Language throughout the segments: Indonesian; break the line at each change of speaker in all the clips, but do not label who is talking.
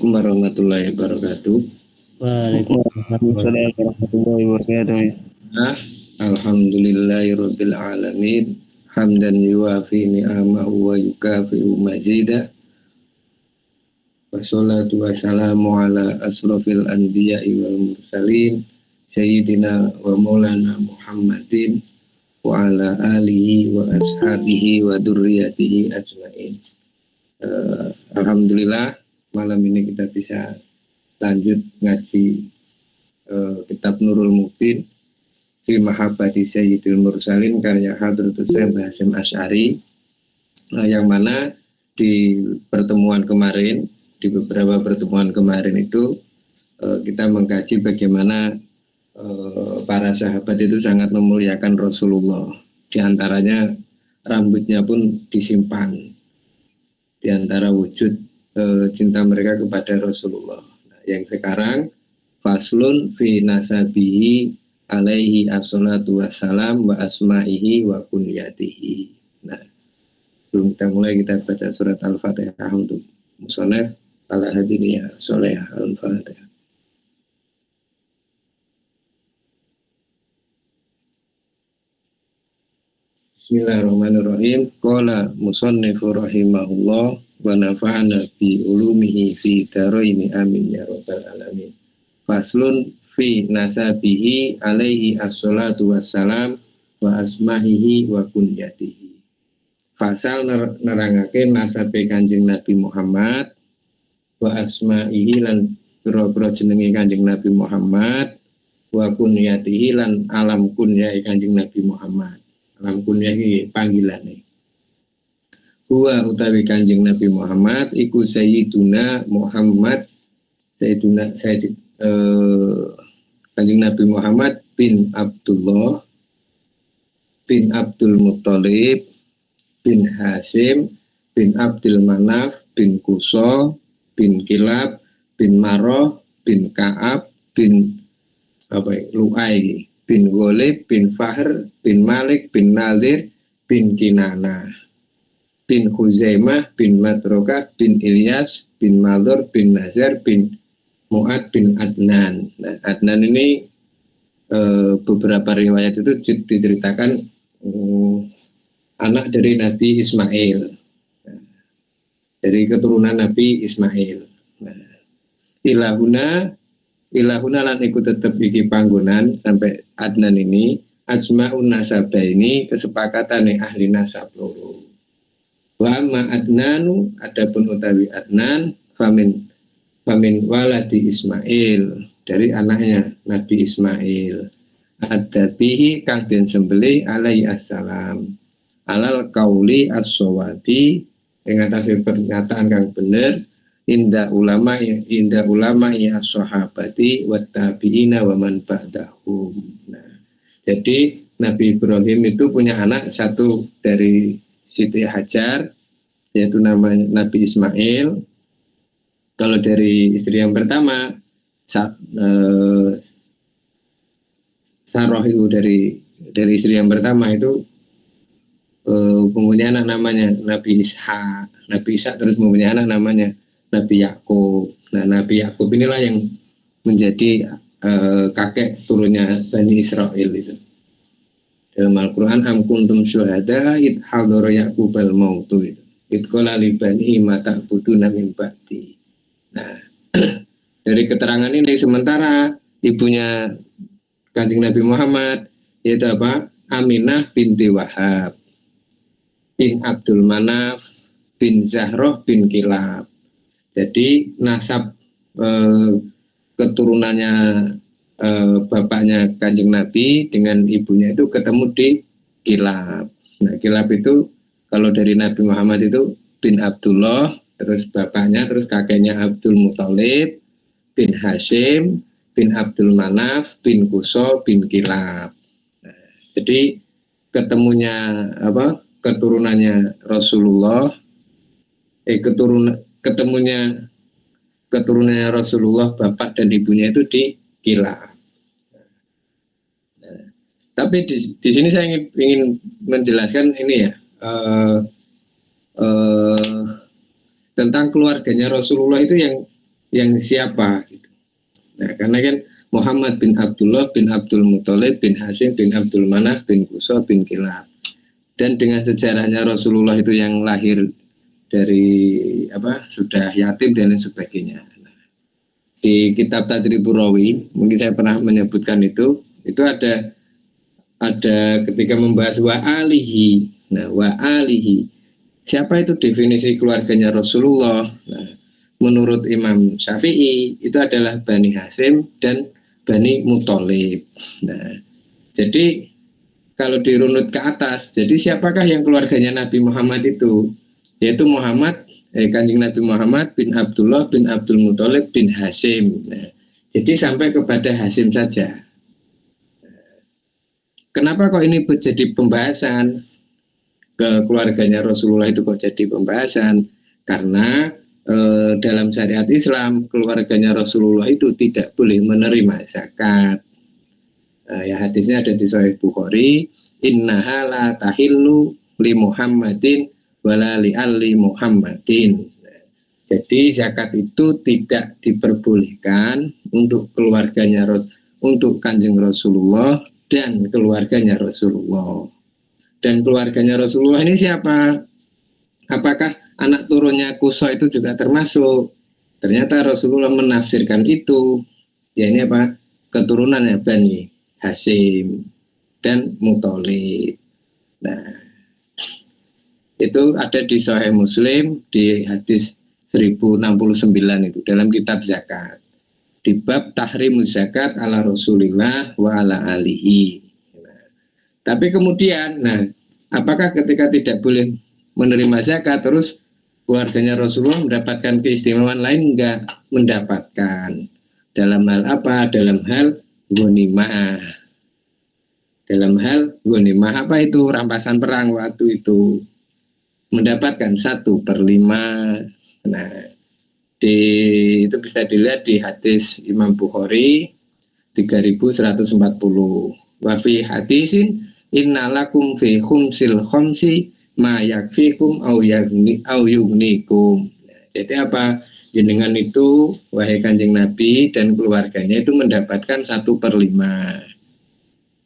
Assalamualaikum warahmatullahi wabarakatuh.
Waalaikumsalam warahmatullahi wabarakatuh.
Alhamdulillahirabbil alamin. Hamdan yuwafi ni'amahu wa yukafi'u mazidah. Wassalatu wassalamu ala asrofil anbiya'i wal mursalin Sayyidina wa maulana Muhammadin wa ala alihi wa ashabihi wa durriyatihi ajma'in. Alhamdulillah malam ini kita bisa lanjut ngaji kitab Nurul Mubin fi Mahabbati Sayyidil Mursalin karya Hadratus Syekh Hasyim Asy'ari, yang mana di pertemuan kemarin, di beberapa pertemuan kemarin itu kita mengkaji bagaimana para sahabat itu sangat memuliakan Rasulullah. Di antaranya rambutnya pun disimpan di antara wujud cinta mereka kepada Rasulullah. Nah, yang sekarang faslun fi nasabihi alaihi assalatu wassalam wa asma'ihi wa kunyatihi. Nah, sebelum kita mulai, kita baca surat Al-Fatihah untuk musonef ala hadiniya soleh Al-Fatihah. Bismillahirrahmanirrahim. Qala musannifu rahimahullah wa nafa'ana bi ulumihi fi daraini amin ya rabbal alamin. Faslun fi nasabihi alaihi assalatu wassalam wa asma'ihi wa kunyatihi. Fasal nerangake nasabe Kanjeng Nabi Muhammad wa asma'ihi lan pira-pira jenenge Kanjeng Nabi Muhammad wa kunyatihi lan alam kunyai Kanjeng Nabi Muhammad. Alam kunyah iki panggilane. Huwa utawi Kanjeng Nabi Muhammad iku Sayyiduna Muhammad Kanjeng Nabi Muhammad bin Abdullah bin Abdul Muttalib bin Hasyim bin Abdul Manaf bin Qusa bin Kilab bin Maroh bin Ka'ab bin Lu'ay bin Ghalib bin Fahr bin Malik bin Nadir bin Kinana bin Huzaimah bin Matrokah bin Ilyas bin Madhur bin Nazar bin Mu'ad bin Adnan. Nah, Adnan ini beberapa riwayat itu diceritakan anak dari Nabi Ismail, dari keturunan Nabi Ismail. Nah, ilahuna lan ikut tetap iki panggonan sampai Adnan ini asmaun nasabah ini kesepakatan ahli nasab loro. Wa amma Adnanu adapun utawi Adnan famin waladi Ismail, dari anaknya Nabi Ismail. Adabihi kang den sembelih alaihi assalam alal qauli as-shawati ing atase pernyataan kang bener inda ulama ya sahabati wa tabi'ina wa man ba'dahum. Nah, jadi Nabi Ibrahim itu punya anak satu dari Siti Hajar, yaitu namanya Nabi Ismail. Kalau dari istri yang pertama Saroh itu dari istri yang pertama itu mempunyai anak namanya Nabi Ishak terus mempunyai anak namanya Nabi Yakub. Nah, Nabi Yakub inilah yang menjadi kakek turunnya Bani Israel itu. Dalam Al-Quran, am kuntum syuhada id hadara Yaqubal mautu itu. Id qala li bani ma ta'buduna min ba'di. Nah, dari keterangan ini sementara ibunya Kanjeng Nabi Muhammad yaitu apa? Aminah binti Wahab bin Abdul Manaf bin Zahroh bin Kilab. Jadi nasab keturunannya bapaknya Kanjeng Nabi dengan ibunya itu ketemu di Kilab. Nah, Kilab itu kalau dari Nabi Muhammad itu bin Abdullah, terus bapaknya, terus kakeknya Abdul Muttalib bin Hasyim bin Abdul Manaf bin Qusa bin Kilab. Nah, jadi ketemunya keturunannya Rasulullah keturunannya Rasulullah bapak dan ibunya itu di Kilab. Nah, tapi di sini saya ingin menjelaskan ini ya, tentang keluarganya Rasulullah itu yang yang siapa gitu. Nah, karena kan Muhammad bin Abdullah bin Abdul Muthalib bin Hashim bin Abdul Manaf bin Qusay bin Kilab. Dan dengan sejarahnya Rasulullah itu yang lahir dari sudah yatim dan lain sebagainya. Di kitab Tadribur Rawi, mungkin saya pernah menyebutkan itu ada ketika membahas wa alihi. Nah, wa alihi. Siapa itu definisi keluarganya Rasulullah? Nah, menurut Imam Syafi'i itu adalah Bani Hashim dan Bani Muthalib. Nah, jadi kalau dirunut ke atas, jadi siapakah yang keluarganya Nabi Muhammad itu? Yaitu Kanjeng Nabi Muhammad bin Abdullah bin Abdul Muthalib bin Hashim. Nah, jadi sampai kepada Hashim saja. Kenapa kok ini jadi pembahasan? Ke keluarganya Rasulullah itu kok jadi pembahasan? Karena dalam syariat Islam keluarganya Rasulullah itu tidak boleh menerima zakat. Ya hadisnya ada di Sahih Bukhari, innaha la tahillu li Muhammadin wala li ali Muhammadin. Jadi zakat itu tidak diperbolehkan untuk keluarganya untuk Kanjeng Rasulullah dan keluarganya Rasulullah. Dan keluarganya Rasulullah ini siapa? Apakah anak turunnya Qusay itu juga termasuk? Ternyata Rasulullah menafsirkan itu. Ya ini keturunannya Bani Hashim dan Muthalib. Nah, itu ada di Sahih Muslim di hadis 1069 itu dalam kitab zakat. Di bab tahrimuz zakat ala Rasulillah wa ala alihi. Nah, tapi kemudian, apakah ketika tidak boleh menerima zakat terus keluarganya Rasulullah mendapatkan keistimewaan lain? Enggak mendapatkan. Dalam hal apa? Dalam hal ghanimah. Dalam hal ghanimah apa itu? Rampasan perang waktu itu mendapatkan 1/5. Nah, itu bisa dilihat di hadis Imam Bukhari 3140. Wa fi hadisin innalakum fi khumsil khamsi ma yakfikum au yugnikum. Jadi apa? Jenengan itu wahai Kanjeng Nabi dan keluarganya itu mendapatkan 1/5.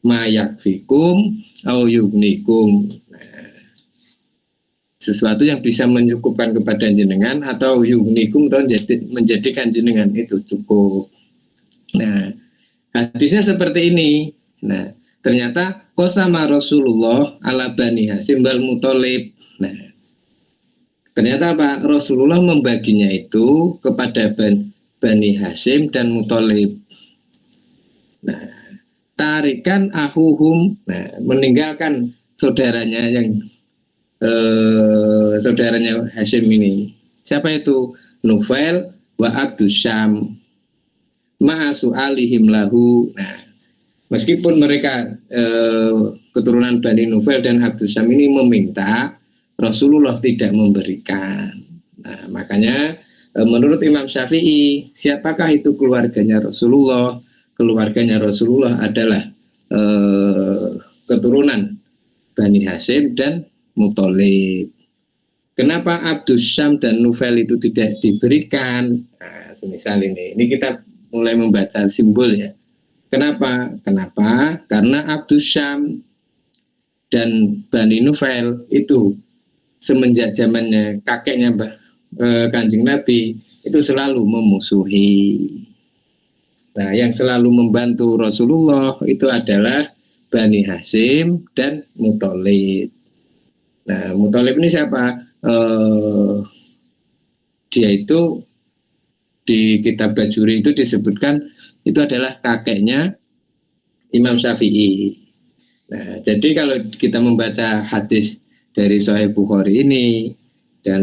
Ma yakfikum au yugnikum. Sesuatu yang bisa mencukupkan kepada jenengan atau yugnikum atau menjadikan jenengan itu cukup. Nah, hadisnya seperti ini. Nah, ternyata qasama Rasulullah ala Bani Hashim wal Muthalib. Nah, ternyata apa? Rasulullah membaginya itu kepada Bani Hashim dan Muthalib. Nah, tarikan ahuhum, meninggalkan saudaranya yang saudaranya Hashim ini. Siapa itu? Nufail wa Abdus Syam ma'asu alihim lahu. Nah, meskipun mereka keturunan Bani Nufail dan Abdus Syam ini meminta, Rasulullah tidak memberikan. Nah, makanya menurut Imam Syafi'i, siapakah itu keluarganya Rasulullah? Keluarganya Rasulullah adalah keturunan Bani Hashim dan Muthalib. Kenapa Abdus Syam dan Nufail itu tidak diberikan? Nah, semisal ini kita mulai membaca simbol ya. Kenapa? Karena Abdus Syam dan Bani Nufail itu semenjak zamannya kakeknya Kanjeng Nabi itu selalu memusuhi. Nah, yang selalu membantu Rasulullah itu adalah Bani Hashim dan Muthalib. Nah, Muthalib ini siapa? Dia itu di kitab Bajuri itu disebutkan itu adalah kakeknya Imam Syafi'i. Nah, jadi kalau kita membaca hadis dari Sahih Bukhari ini dan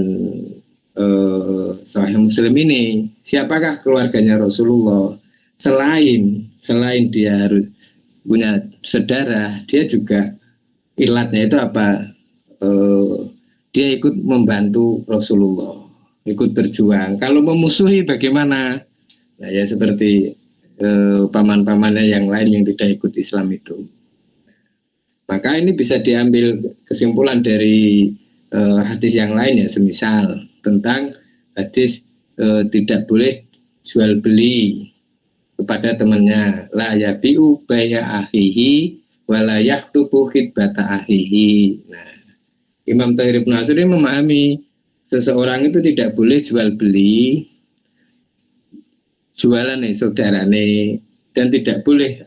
Sahih Muslim ini, siapakah keluarganya Rasulullah? Selain dia harus punya saudara, dia juga ilatnya itu apa? Dia ikut membantu Rasulullah, ikut berjuang. Kalau memusuhi bagaimana? Nah, ya seperti paman-pamannya yang lain yang tidak ikut Islam itu. Maka ini bisa diambil kesimpulan dari hadis yang lain ya, semisal tentang hadis tidak boleh jual beli kepada temannya, la yabi'u baya ahihi wala yaktubu khitbata ahihi. Nah, Imam Thahir Ibnu Asy'ari memahami seseorang itu tidak boleh jual beli jualan nih saudara nih, dan tidak boleh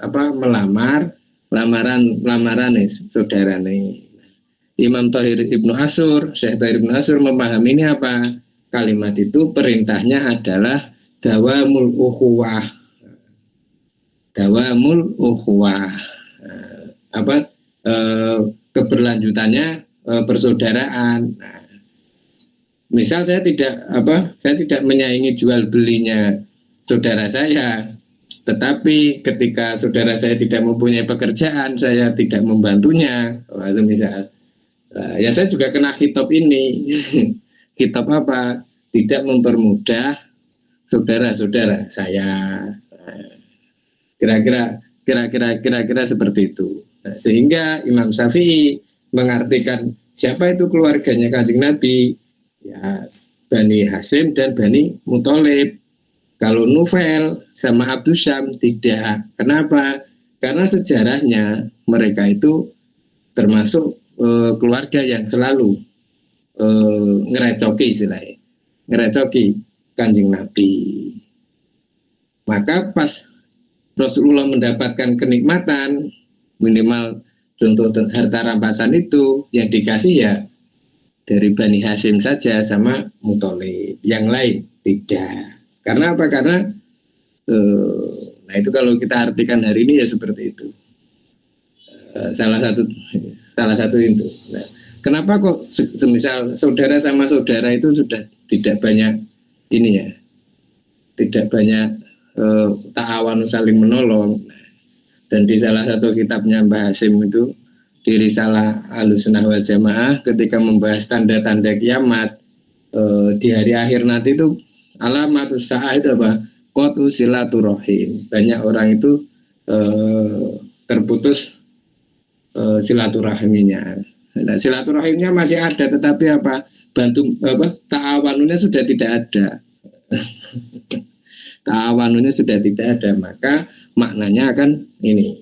lamaran nih saudara nih. Imam Thahir Ibnu Asy'ur, Syekh Thahir Ibnu Asy'ur memahami ini apa? Kalimat itu perintahnya adalah dawamul ukhuwah. Dawamul ukhuwah. Keberlanjutannya persaudaraan. Nah, misal saya tidak menyaingi jual belinya saudara saya, tetapi ketika saudara saya tidak mempunyai pekerjaan, saya tidak membantunya. Semisal ya saya juga kena hitop ini. Hitop apa? Tidak mempermudah saudara-saudara saya. Kira-kira seperti itu. Nah, sehingga Imam Syafi'i mengartikan siapa itu keluarganya Kanjeng Nabi, ya Bani Hasyim dan Bani Muthalib. Kalau Nufail sama Abdus Syam tidak. Kenapa? Karena sejarahnya mereka itu termasuk keluarga yang selalu ngerecoki istilahnya, ngerecoki Kanjeng Nabi. Maka pas Rasulullah mendapatkan kenikmatan, minimal contoh harta rampasan itu yang dikasih ya dari Bani Hasyim saja sama Muthalib, yang lain tidak. Karena apa? Karena nah itu kalau kita artikan hari ini ya seperti itu. Salah satu itu. Nah, kenapa kok semisal saudara sama saudara itu sudah tidak banyak ini ya, tidak banyak ta'awanu saling menolong. Dan di salah satu kitabnya Mbah Hasyim itu, di Risalah Ahlussunnah wal Jamaah, ketika membahas tanda-tanda kiamat di hari akhir nanti itu, alamatus sa'ah itu apa? Qatu silaturahim. Banyak orang itu terputus silaturahminya. Nah, silaturahimnya masih ada, tetapi ta'awanunya sudah tidak ada. Ta'awanunya sudah tidak ada, maka maknanya akan ini.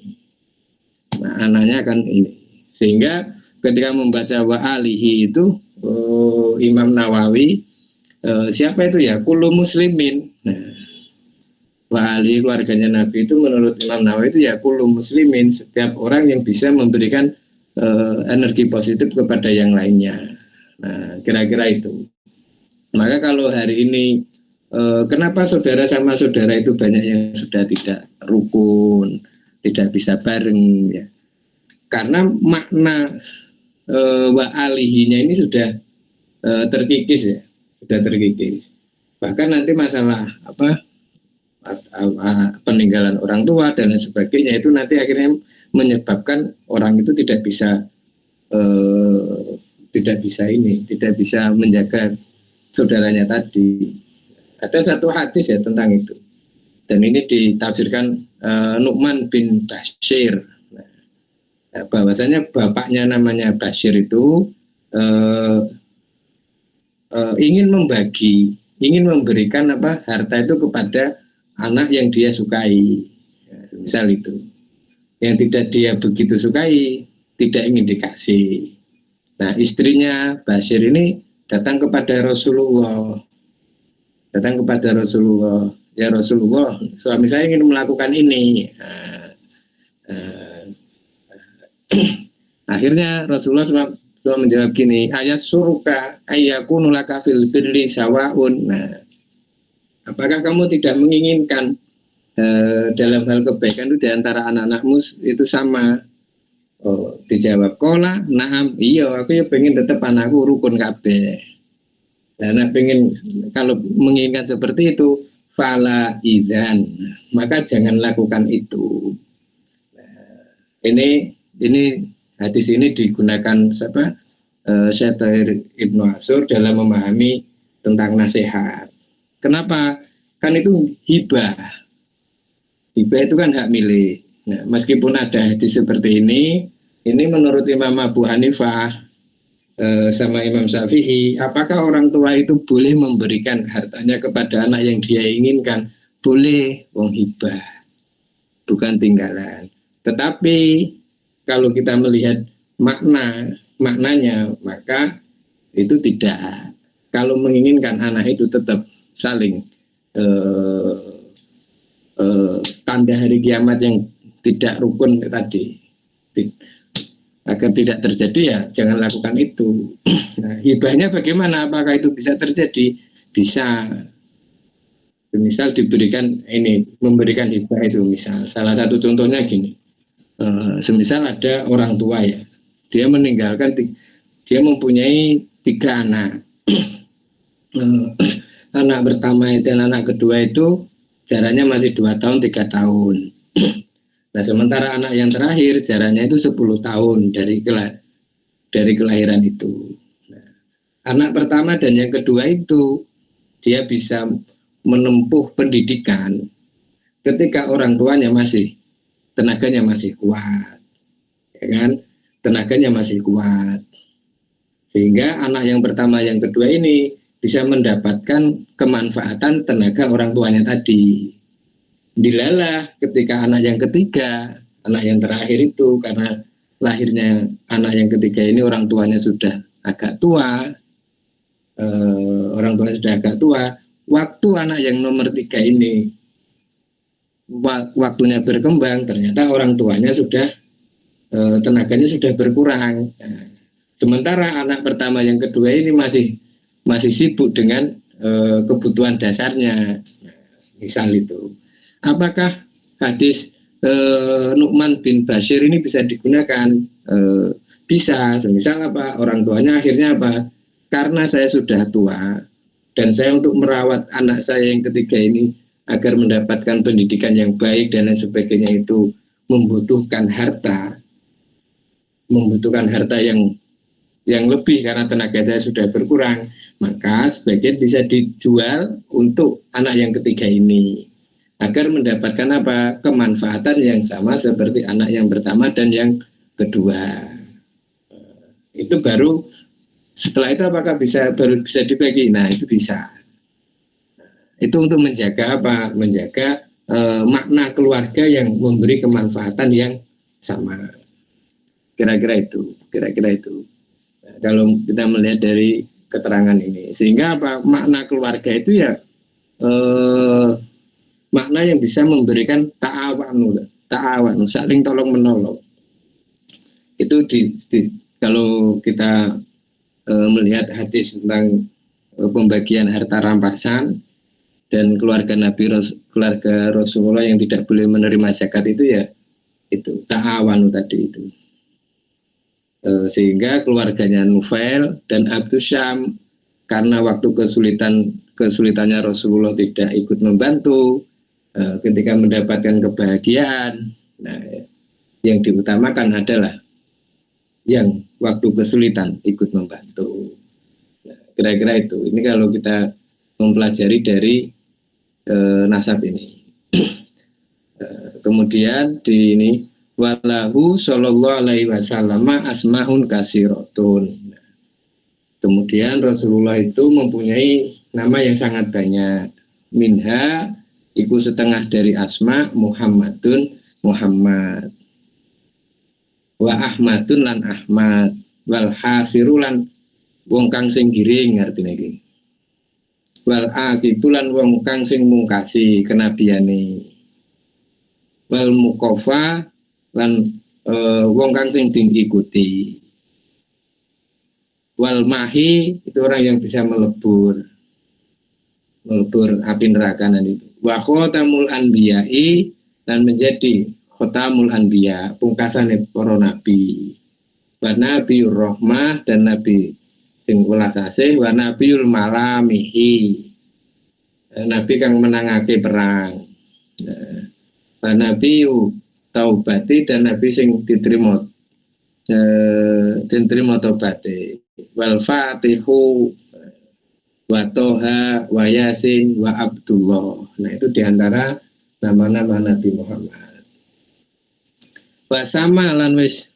Sehingga ketika membaca wa alihi itu Imam Nawawi, siapa itu ya? Kullu muslimin. Nah, wa alihi keluarganya Nabi itu menurut Imam Nawawi itu ya kullu muslimin, setiap orang yang bisa memberikan energi positif kepada yang lainnya. Nah, kira-kira itu. Maka kalau hari ini kenapa saudara sama saudara itu banyak yang sudah tidak rukun, tidak bisa bareng ya. Karena makna wa alihinya ini sudah terkikis ya, sudah terkikis. Bahkan nanti masalah peninggalan orang tua dan lain sebagainya itu nanti akhirnya menyebabkan orang itu tidak bisa menjaga saudaranya tadi. Ada satu hadis ya tentang itu, dan ini ditafsirkan Nu'man bin Bashir. Bahwasanya bapaknya namanya Bashir itu ingin memberikan harta itu kepada anak yang dia sukai, misal itu. Yang tidak dia begitu sukai, tidak ingin dikasih. Nah, istrinya Bashir ini datang kepada Rasulullah. Ya Rasulullah, suami saya ingin melakukan ini. Akhirnya Rasulullah menjawab gini, ayat suruka ayyakunu laka fil birri sawaun. Nah, apakah kamu tidak menginginkan dalam hal kebaikan itu diantara anak-anakmu itu sama? Dijawab kola, naam, iya, aku ya pengen tetap anakku rukun kabeh. Nah, pengen kalau menginginkan seperti itu, fala idzan, maka jangan lakukan itu. Nah, ini hadis ini digunakan Syekh Thahir Ibnu Asy'ur dalam memahami tentang nasihat. Kenapa? Kan itu hibah. Hibah itu kan hak milik. Nah, meskipun ada hadis seperti ini menurut Imam Abu Hanifah sama Imam Syafi'i, apakah orang tua itu boleh memberikan hartanya kepada anak yang dia inginkan boleh wong hibah, bukan tinggalan. Tetapi kalau kita melihat maknanya, maka itu tidak. Kalau menginginkan anak itu tetap saling tanda hari kiamat yang tidak rukun tadi, agar tidak terjadi, ya jangan lakukan itu. Nah, hibahnya bagaimana? Apakah itu bisa terjadi? Bisa. Misal diberikan ini, memberikan hibah itu, misal salah satu contohnya gini, semisal ada orang tua ya, dia meninggalkan, dia mempunyai 3 anak. Anak pertama dan anak kedua itu jaraknya masih 2 tahun 3 tahun. Nah, sementara anak yang terakhir jaraknya itu 10 tahun dari kelahiran itu. Nah, anak pertama dan yang kedua itu dia bisa menempuh pendidikan ketika orang tuanya masih tenaganya masih kuat, ya kan? Tenaganya masih kuat, sehingga anak yang pertama yang kedua ini bisa mendapatkan kemanfaatan tenaga orang tuanya tadi. Dilalah ketika anak yang ketiga, anak yang terakhir itu, karena lahirnya anak yang ketiga ini orang tuanya sudah agak tua, waktu anak yang nomor 3 ini waktunya berkembang, ternyata orang tuanya sudah tenaganya sudah berkurang. Nah, sementara anak pertama yang kedua ini masih sibuk dengan kebutuhan dasarnya. Nah, misal itu. Apakah hadis Nu'man bin Bashir ini bisa digunakan? Bisa. Semisal apa? Orang tuanya akhirnya apa? Karena saya sudah tua dan saya untuk merawat anak saya yang ketiga ini agar mendapatkan pendidikan yang baik dan lain sebagainya itu membutuhkan harta yang lebih karena tenaga saya sudah berkurang, maka sebagian bisa dijual untuk anak yang ketiga ini agar mendapatkan apa? Kemanfaatan yang sama seperti anak yang pertama dan yang kedua. Itu baru setelah itu apakah baru bisa dibagi? Nah, itu bisa. Itu untuk menjaga apa? Menjaga makna keluarga yang memberi kemanfaatan yang sama. Kira-kira itu. Nah, kalau kita melihat dari keterangan ini, sehingga apa? Makna keluarga itu ya makna yang bisa memberikan ta'awanu, saling tolong menolong. Itu kalau kita melihat hadis tentang pembagian harta rampasan dan keluarga keluarga Rasulullah yang tidak boleh menerima zakat itu, ya itu ta'awanu tadi itu. Sehingga keluarganya Nufail dan Abdus Syam, karena waktu kesulitannya Rasulullah tidak ikut membantu, ketika mendapatkan kebahagiaan, nah, yang diutamakan adalah yang waktu kesulitan ikut membantu. Nah, kira-kira itu. Ini kalau kita mempelajari dari nasab ini. Kemudian di ini, walahu sallallahu alaihi wasallam asmaun kasiratun. Kemudian Rasulullah itu mempunyai nama yang sangat banyak. Minha iku setengah dari asma Muhammadun Muhammad, wa Ahmadun lan Ahmad, wal hasiru lan wong kang sing giring, artinya iki. Wal aqibu lan wong kang sing mungkasi kenabiane, wal muqafa lan wong kang sing diikuti, wal mahi itu orang yang bisa melebur api neraka nanti. Wa khotamul anbiya'i, dan menjadi khotamul anbiya, pungkasan para nabi. Wa nabiyur rahmah, dan nabi sing welas asih. Wa nabiyul malamihi, nabi kang menangake perang. Wa nabiyu taubati, dan nabi sing diterima taubate. Wal fatihu wa toha wa yasin wa abdullah. Nah, itu diantara nama-nama Nabi Muhammad. Wa sama lan wis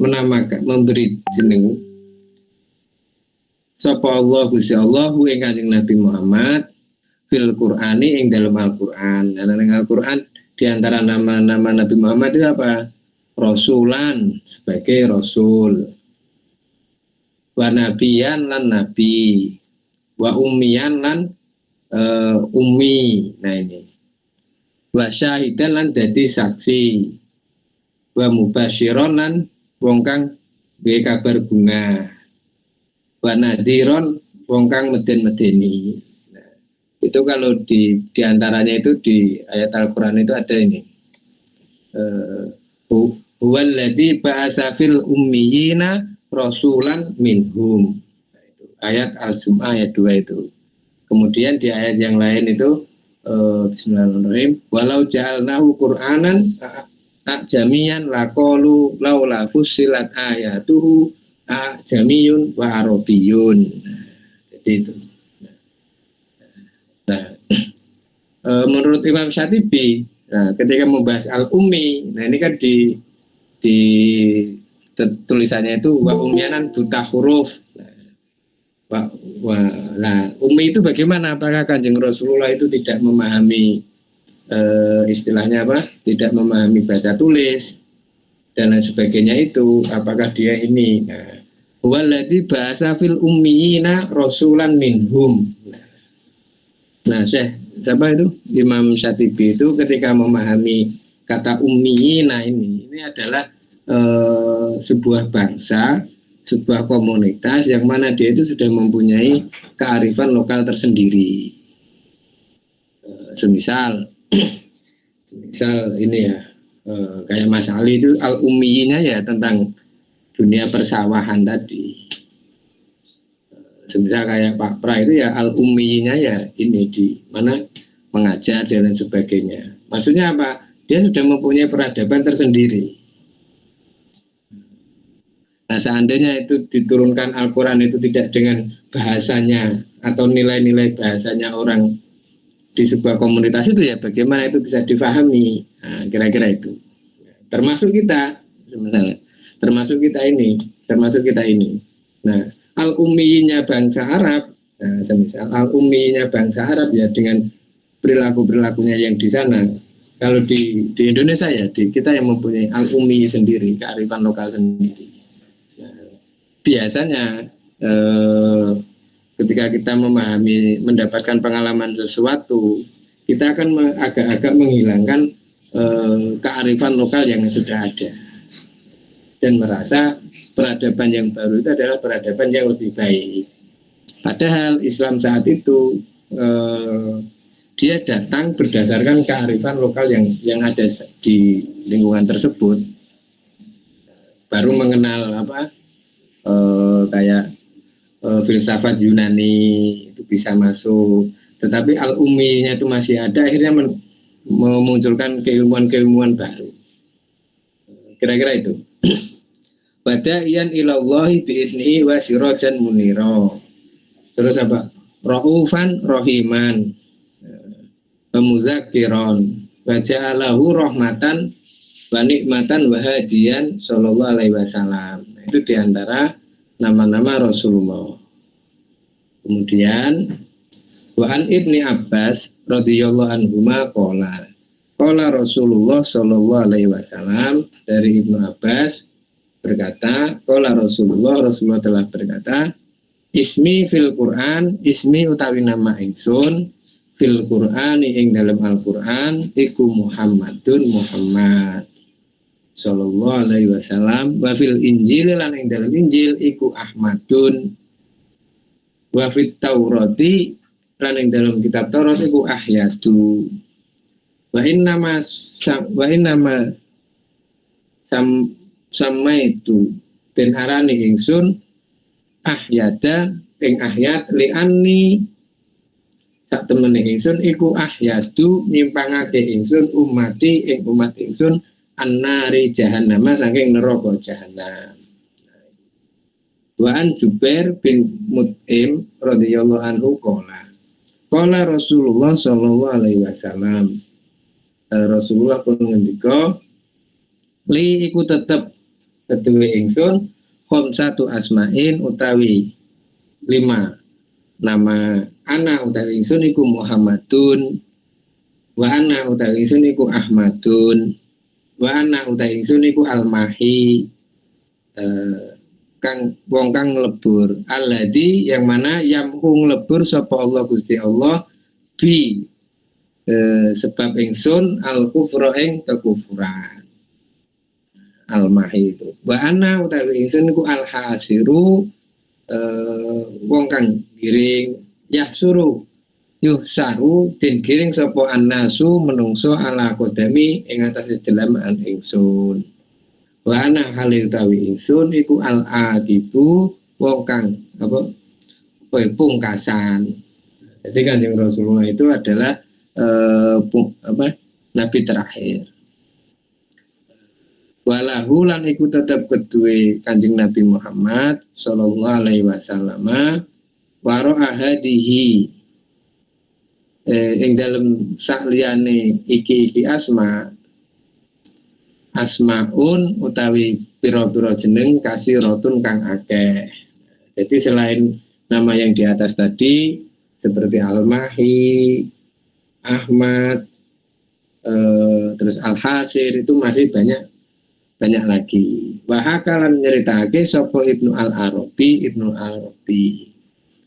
menamakan, memberi jeneng sapa Allah Gusti Allah ing Kanjeng Nabi Muhammad fil Qur'ani ing dalam Al-Qur'an. Nah, ning Al-Qur'an di antara nama-nama Nabi Muhammad itu apa? Rasulan sebagai rasul. Wa nabiyan lan nabi. Wa ummiyan lan ummi. Nah ini. Wa syahidan lan dadi saksi. Wa mubasyiron lan wong kang duwe kabar bunga. Wa nadhiron wong kang meden-medeni. Nah, itu kalau di antaranya itu di ayat Al-Qur'an itu ada ini. Huwallazi ba'atsa fil ummiyina rasulan minhum. Nah, itu ayat Al-Jumu'ah ayat 2 itu. Kemudian di ayat yang lain itu bismillahirrahmanirrahim. Walau ja'alnahu Qur'anan ajamiyan laqalu laula fussilat ayatuhu ajamiyun wa arabiyyun. Jadi itu. Nah, menurut Imam Syatibi, nah, ketika membahas al-ummi, nah ini kan di tulisannya itu wa umyanan buta huruf. Nah, ummi itu bagaimana? Apakah Kanjeng Rasulullah itu tidak memahami istilahnya apa? Tidak memahami baca tulis dan lain sebagainya itu? Apakah dia ini? Waladzi ba'atsa fil ummiyina rasulan minhum. Nah, siapa itu? Imam Syatibi itu ketika memahami kata ummiyina ini adalah sebuah bangsa, sebuah komunitas yang mana dia itu sudah mempunyai kearifan lokal tersendiri. Semisal ini ya, kayak Mas Ali itu al-ummiyinya ya tentang dunia persawahan tadi. Semisal kayak Pak Pra itu ya al-ummiyinya ya ini di mana mengajar dan lain sebagainya. Maksudnya apa? Dia sudah mempunyai peradaban tersendiri. Nah, seandainya itu diturunkan Al-Quran itu tidak dengan bahasanya atau nilai-nilai bahasanya orang di sebuah komunitas itu ya bagaimana itu bisa difahami. Nah, kira-kira itu. Termasuk kita, sebenarnya. Termasuk kita ini. Nah, al-ummiyinya bangsa Arab, nah, semisal al-ummiyinya bangsa Arab ya dengan perilaku-perilakunya yang di sana. Kalau di Indonesia ya, kita yang mempunyai al-ummi sendiri, kearifan lokal sendiri. Biasanya ketika kita mendapatkan pengalaman sesuatu, kita akan agak-agak menghilangkan kearifan lokal yang sudah ada dan merasa peradaban yang baru itu adalah peradaban yang lebih baik. Padahal Islam saat itu dia datang berdasarkan kearifan lokal yang ada di lingkungan tersebut. Baru mengenal kayak filsafat Yunani itu bisa masuk, tetapi al-umminya itu masih ada, akhirnya memunculkan keilmuan-keilmuan baru. Kira-kira itu. Bada'iyan ilallahi bi'idnihi wa sirajan muniro. Terus apa? Ra'ufan rohiman muzakiron wa ja'alahu rahmatan wa nikmatan wa hadiyan sallallahu alaihi wasallam. Itu diantara nama-nama Rasulullah. Kemudian wa an Ibni Abbas radhiyallahu anhuma qala Rasulullah sallallahu alaihi wasallam, dari Ibnu Abbas berkata, qala Rasulullah telah berkata, ismi fil Quran, ismi utawi nama ingsun fil Qur'ani ing dalam Al-Qur'an iku Muhammadun Muhammad sallallahu alaihi wasallam, wa fil Injil lan ing dalam Injil iku Ahmadun, wa fit Taurati lan ing dalam kitab Taurat iku Ahyadu, wa innama sama itu den arani ingsun Ahyada ing Ahyad li'anni sak temene ingsun iku Ahyadu nyimpangake ingsun umati ing umat ingsun annari jahannam saking neraka jahanam. Wa an Jubair bin Mut'im radhiyallahu anhu qala Rasulullah sallallahu alaihi wasallam, Rasulullah pun ngendika, li iku tetep keduwe ingsun khamsatu asma'in utawi 5 nama ana utawi ingsun iku Muhammadun, wa ana utawi ingsun iku Ahmadun, wa ana utawi ingsun iku Almahi, kang wong kang lebur, alladzi yang mana yamhu lebur sapa Allah Gusti Allah bi sebab ingsun al kufra ing kekufuran. Almahi itu wa ana utawi ingsun iku al hasiru, wong kang giring, yahsuru yuhsaru den giring sapa annasu menungso ala kodami ing atase delamaan ingsun. Wa ana halil tawi ingsun iku al aqibu wong kang apa pungkasan. Jadi Kanjeng Rasulullah itu adalah nabi terakhir. Walahu lan iku tetep kedue Kanjeng Nabi Muhammad sallallahu alaihi wasallam waro ahadihi ing dalem sakliyane iki asmaun utawi pira-pira jeneng kasiratun kang akeh. Jadi selain nama yang di atas tadi seperti Al-Mahi, Ahmad, terus Al-Hasir itu masih banyak lagi. Bahakalan nyeritake sapa Ibnu Al-Arabi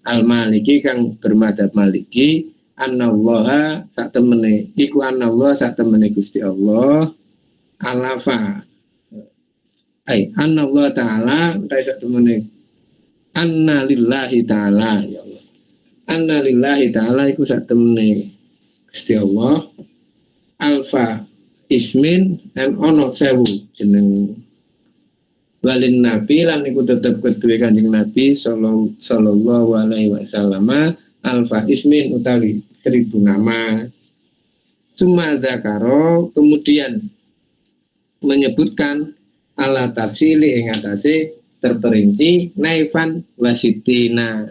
Al-Maliki kang bermadzhab Maliki annallaha sak temene iku annallah sak temene Gusti Allah alafa annallah taala utawi sak temene anna lillahi taala ya Allah anna lillahi taala iku sak temene Gusti Allah alfa ismin dan ono sewu jeneng walin nabi lan iku tetep kedue Kanjeng Nabi sallallahu alaihi wasallam alfa ismin utawi 1000 nama. Summa zakaro kemudian menyebutkan ala tafsili ing atase terperinci naifan wasitina.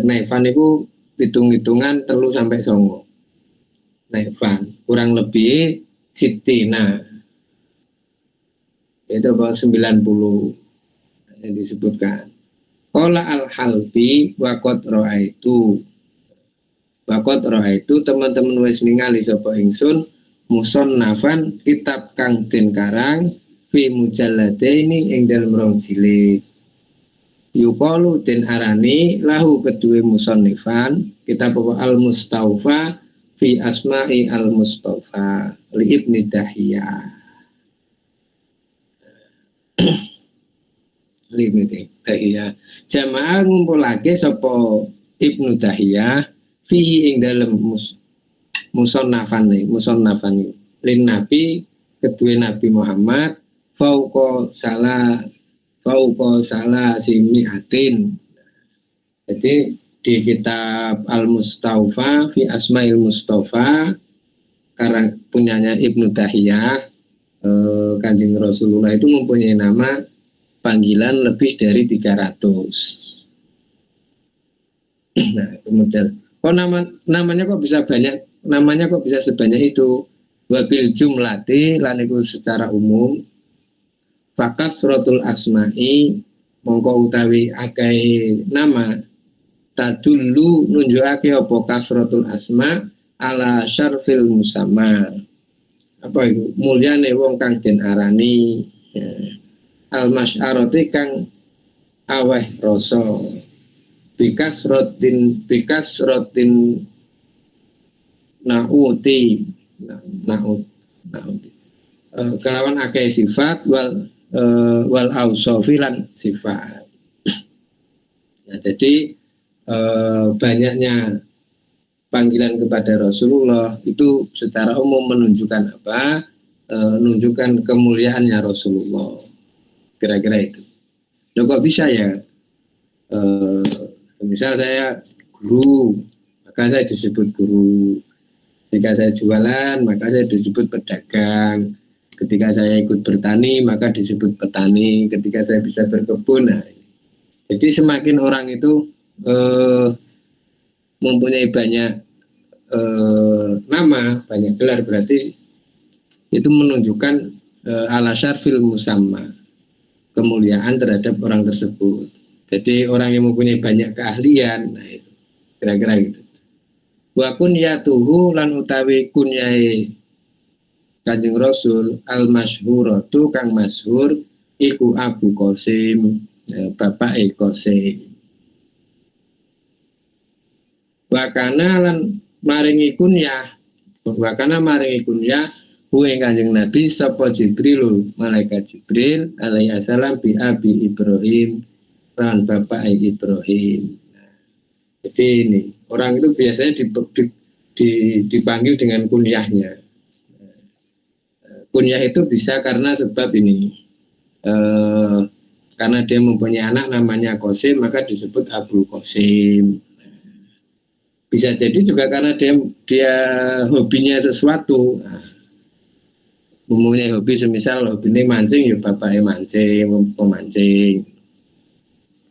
Naifan itu hitung-hitungan 3 sampai 9. Naifan kurang lebih sitina itu bahwa 90 yang disebutkan. Qala al-halbi waqad ra'aitu teman-teman wis ningali sapa ingsun musannafan kitab kang den karang fi mujalladaini ing dalem 2 jilid. Yuqalu den arani lahu kedue musannifan kitab al-Mustaufa fi asma'i al-Mustafa li Ibni Dahiyah. li Ibni Dahiyah jamaah ngumpulake sapa Ibnu Dahiyah fihi ing dalem musannafan lin nabi kedue Nabi Muhammad fauqa salah simiatin. Jadi di kitab Al-Mustafa fi Asmail Mustafa karang punyanya Ibnu Dahiyah, Kanjeng Rasulullah itu mempunyai nama panggilan lebih dari 300. Nah, kemudian namanya kok bisa banyak, namanya kok bisa sebanyak itu? Wabil jumlati lan iku secara umum fakas rotul asma'i mongko utawi akeh nama tadullu nunjukake apa kasratul asma ala syarfil musamma. Apa itu? Mulyane wong kang den arani al masyarati kang aweh rasa bikas rotin nauti kelawan akeh sifat wal ausofi lan sifat. Nah, jadi banyaknya panggilan kepada Rasulullah itu secara umum menunjukkan apa? Menunjukkan kemuliaannya Rasulullah. Kira-kira itu. Loh kok bisa ya? Misal saya guru, maka saya disebut guru. Ketika saya jualan, maka saya disebut pedagang. Ketika saya ikut bertani, maka disebut petani. Ketika saya bisa berkebun, nah, jadi semakin orang itu mempunyai banyak nama, banyak gelar, berarti itu menunjukkan ala syarfil musamma, kemuliaan terhadap orang tersebut. Jadi orang yang mempunyai banyak keahlian, nah itu kira-kira gitu. Wa kunyatuhu lan utawi kunyahe Kanjeng Rasul al masyhuratu kang masyhur iku Abu Qasim, bapak Qasim. Wakana lan maringi kunyah, wakana maringi kunyah hu ing Kanjeng Nabi sapa Jibril, malaikat Jibril alaihi salam bi Abi Ibrahim lan bapak Ibrahim. Jadi ini orang itu biasanya dipanggil dengan kunyahnya. Kunyah itu bisa karena sebab ini, karena dia mempunyai anak namanya Qasim maka disebut Abu Qasim. Bisa jadi juga karena dia hobinya sesuatu. Mempunyai hobi semisal hobinya mancing ya bapaknya mancing, pemancing.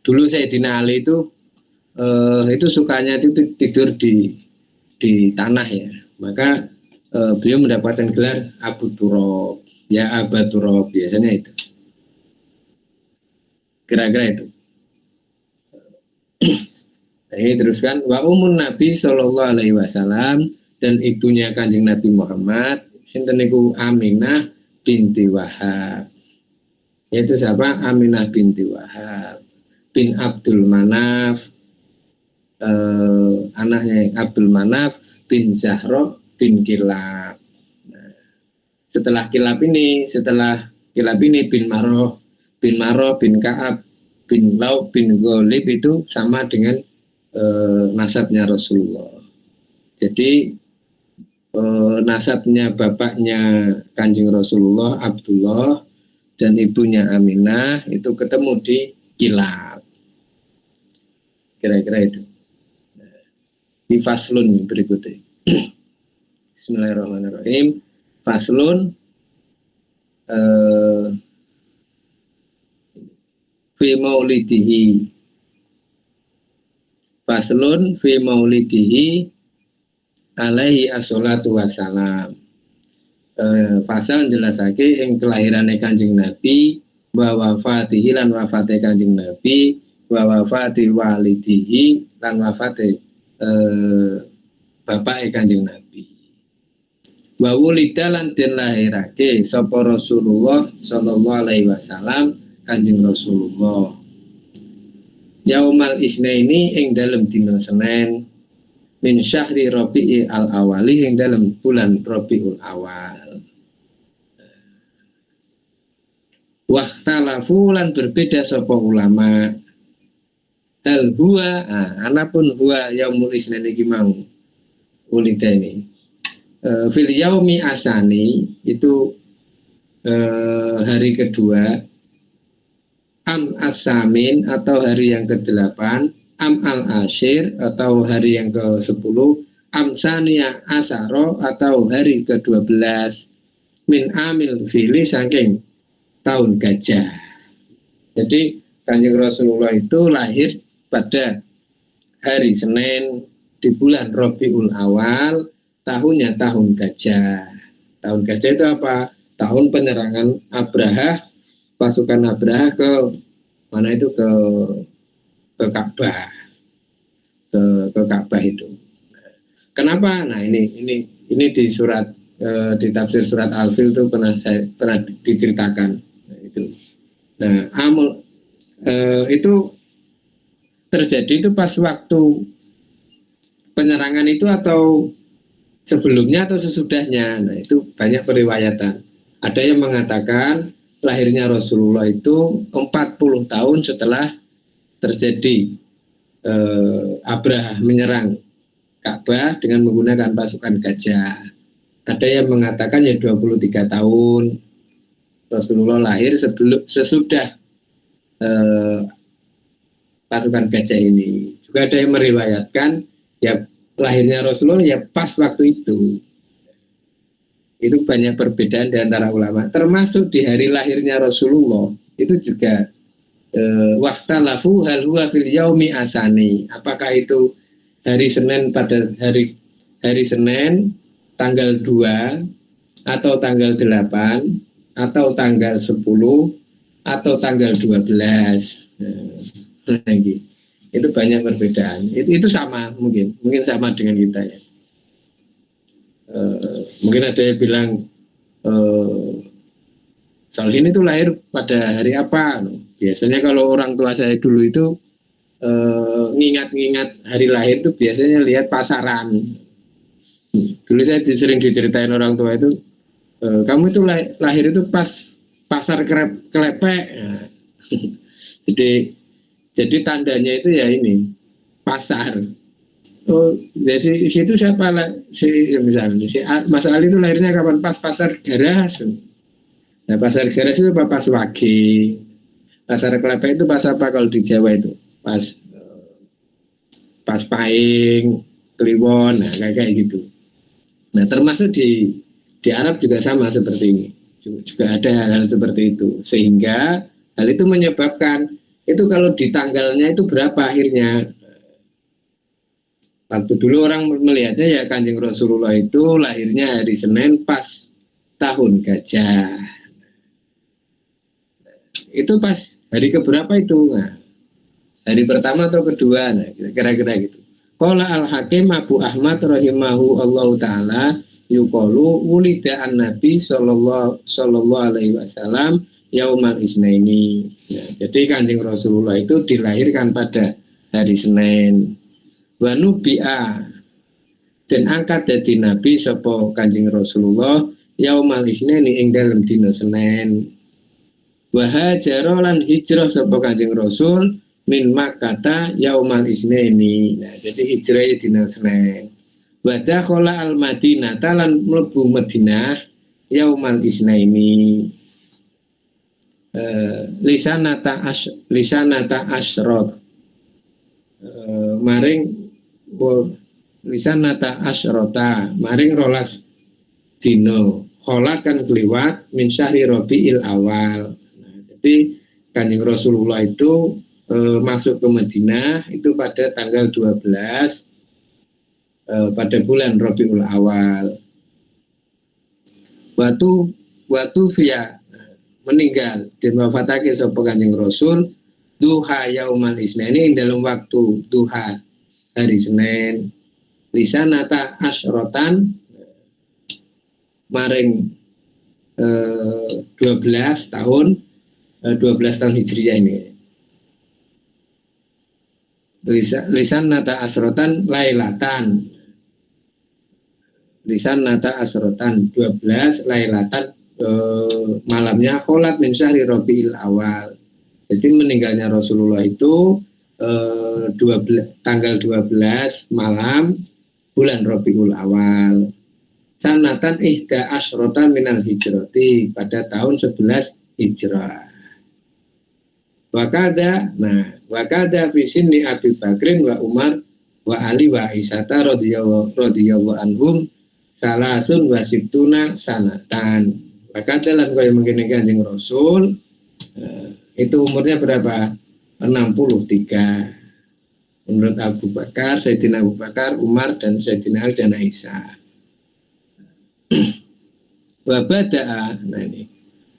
Dulu Sayyidina Ali itu sukanya itu tidur di tanah ya. Maka beliau mendapatkan gelar Abu Turab, ya Aba Turab biasanya itu. Kira-kira itu. Ini teruskan wa umun Nabi Shallallahu Alaihi Wasallam dan ibunya Kanjeng Nabi Muhammad sinten niku Aminah binti Wahab. Yaitu siapa? Aminah binti Wahab bin Abdul Manaf, anaknya Abdul Manaf bin Zahra bin Kilab. Nah, setelah Kilab ini bin Maroh bin Ka'ab bin Lau bin Ghalib itu sama dengan nasabnya Rasulullah. Jadi nasabnya bapaknya Kanjeng Rasulullah Abdullah dan ibunya Aminah itu ketemu di Kilab. Kira-kira itu. Di faslun berikutnya. Bismillahirrahmanirrahim. Faslun fi maulidihi. Faslun fi maulidihi alaihi assolatu wassalam. Pasal jelasake ing kelahirane Kanjeng Nabi wa wafatihi lan wafate Kanjeng Nabi wa wafati walidihi lan wafate bapake Kanjeng Nabi. Wa wulida lan den lahirake sapa Rasulullah sallallahu alaihi wasallam Kanjeng Rasulullah Yaumal Isnaini ing dalem dina Senin min syahri Rabi'i al-awali ing dalem bulan Rabiul Awal. Wahtalafu lan berbeda sapa ulama. Hal huwa, anapun huwa yaumul Isnain iki mau ulida ini. Fil yaumi asani itu hari kedua, am asamin atau hari yang ke-8, am al-ashir atau hari yang ke-10, am saniya asaro atau hari ke-12, min amil fili saking tahun gajah. Jadi Kanjeng Rasulullah itu lahir pada hari Senin di bulan Rabiul Awal, tahunnya tahun gajah. Tahun gajah itu apa? Tahun penyerangan Abraha, pasukan Abraha ke mana itu ke Ka'bah, ke Ka'bah itu. Kenapa? Nah ini di surat di tafsir surat Al-Fil itu pernah diceritakan. Nah, itu. Nah, itu terjadi itu pas waktu penyerangan itu atau sebelumnya atau sesudahnya. Nah, itu banyak periwayatan. Ada yang mengatakan lahirnya Rasulullah itu 40 tahun setelah terjadi Abraha menyerang Ka'bah dengan menggunakan pasukan gajah. Ada yang mengatakan ya 23 tahun Rasulullah lahir sesudah pasukan gajah ini. Juga ada yang meriwayatkan ya lahirnya Rasulullah ya pas waktu itu. Itu banyak perbedaan di antara ulama, termasuk di hari lahirnya Rasulullah itu juga waktalafu hal huwa fil yaumi asani, apakah itu hari Senin pada hari Senin tanggal 2 atau tanggal 8 atau tanggal 10 atau tanggal 12 lagi. Itu banyak perbedaan. Itu sama, mungkin sama dengan kita ya. Mungkin ada yang bilang Solihin itu lahir pada hari apa? Biasanya kalau orang tua saya dulu itu ngingat-ngingat hari lahir itu biasanya lihat pasaran. Dulu saya sering diceritain orang tua itu, kamu itu lahir itu pas pasar kelepek. Nah, jadi tandanya itu ya ini pasar. Oh, jadi situ siapa lah? Misalnya si Mas Ali itu lahirnya kapan? Pas pasar Garas. Nah, pasar Garas itu pas Wage. Pasar Kelepek itu pas apa kalau di Jawa itu? Pas Paing, Kliwon, nah kayak gitu. Nah, termasuk di Arab juga sama seperti ini. Juga ada hal-hal seperti itu. Sehingga hal itu menyebabkan itu kalau di tanggalnya itu berapa akhirnya. Waktu dulu orang melihatnya ya Kanjeng Rasulullah itu lahirnya hari Senin pas tahun gajah. Itu pas hari keberapa itu? Nah, hari pertama atau kedua? Nah, kira-kira gitu. Qala al-Hakim Abu Ahmad rahimahu Allah taala yuqalu wulida an-nabi sallallahu alaihi wasallam yaumal isnaini. Nah, jadi Kanjeng Rasulullah itu dilahirkan pada hari Senin. Wa nubi'a dan angkat dadi nabi sapa Kanjeng Rasulullah yaumal isnaini ing dalem dina Senin. Wa hajara lan hijrah sapa Kanjeng Rasul min Makkah yaumal isnaini. Nah, jadi hijrah dina Senin. Wa dakhala al Madinah lan mlebu Madinah yaumal isnaini. Lisanata asyrot maring lisanata asyrota maring rolas dino kholat kan keliwat min syahri Rabiul Awal. Nah, jadi Kanjeng Rasulullah itu masuk ke Madinah itu pada tanggal 12 pada bulan Rabiul Awal. Watu via meninggal dan wafatake sapa Kanjeng Rasul duha yaumal isnaini dalam waktu duha hari Senin. Lisanata asrotan maring 12 tahun 12 tahun Hijriah ini. Lisanata asrotan lailatan. Lisanata asrotan 12 lailatan malamnya kholat min syahri Rabiul Awal. Jadi meninggalnya Rasulullah itu tanggal 12 malam bulan Rabiul Awal. Sanatan ihda asyratan minal hijrati pada tahun 11 hijrah. Wakada fisinni Abi Bakrin wa Umar wa Ali wa Aisyata radhiyallahu anhum salasun wasituna sanatan. Wakada lan kaya mengkene Kanjeng Rasul itu umurnya berapa? 63. Menurut Abu Bakar, Sayyidina Abu Bakar, Umar, dan Sayyidina Ali dan Aisyah. Wabada'a, nah ini.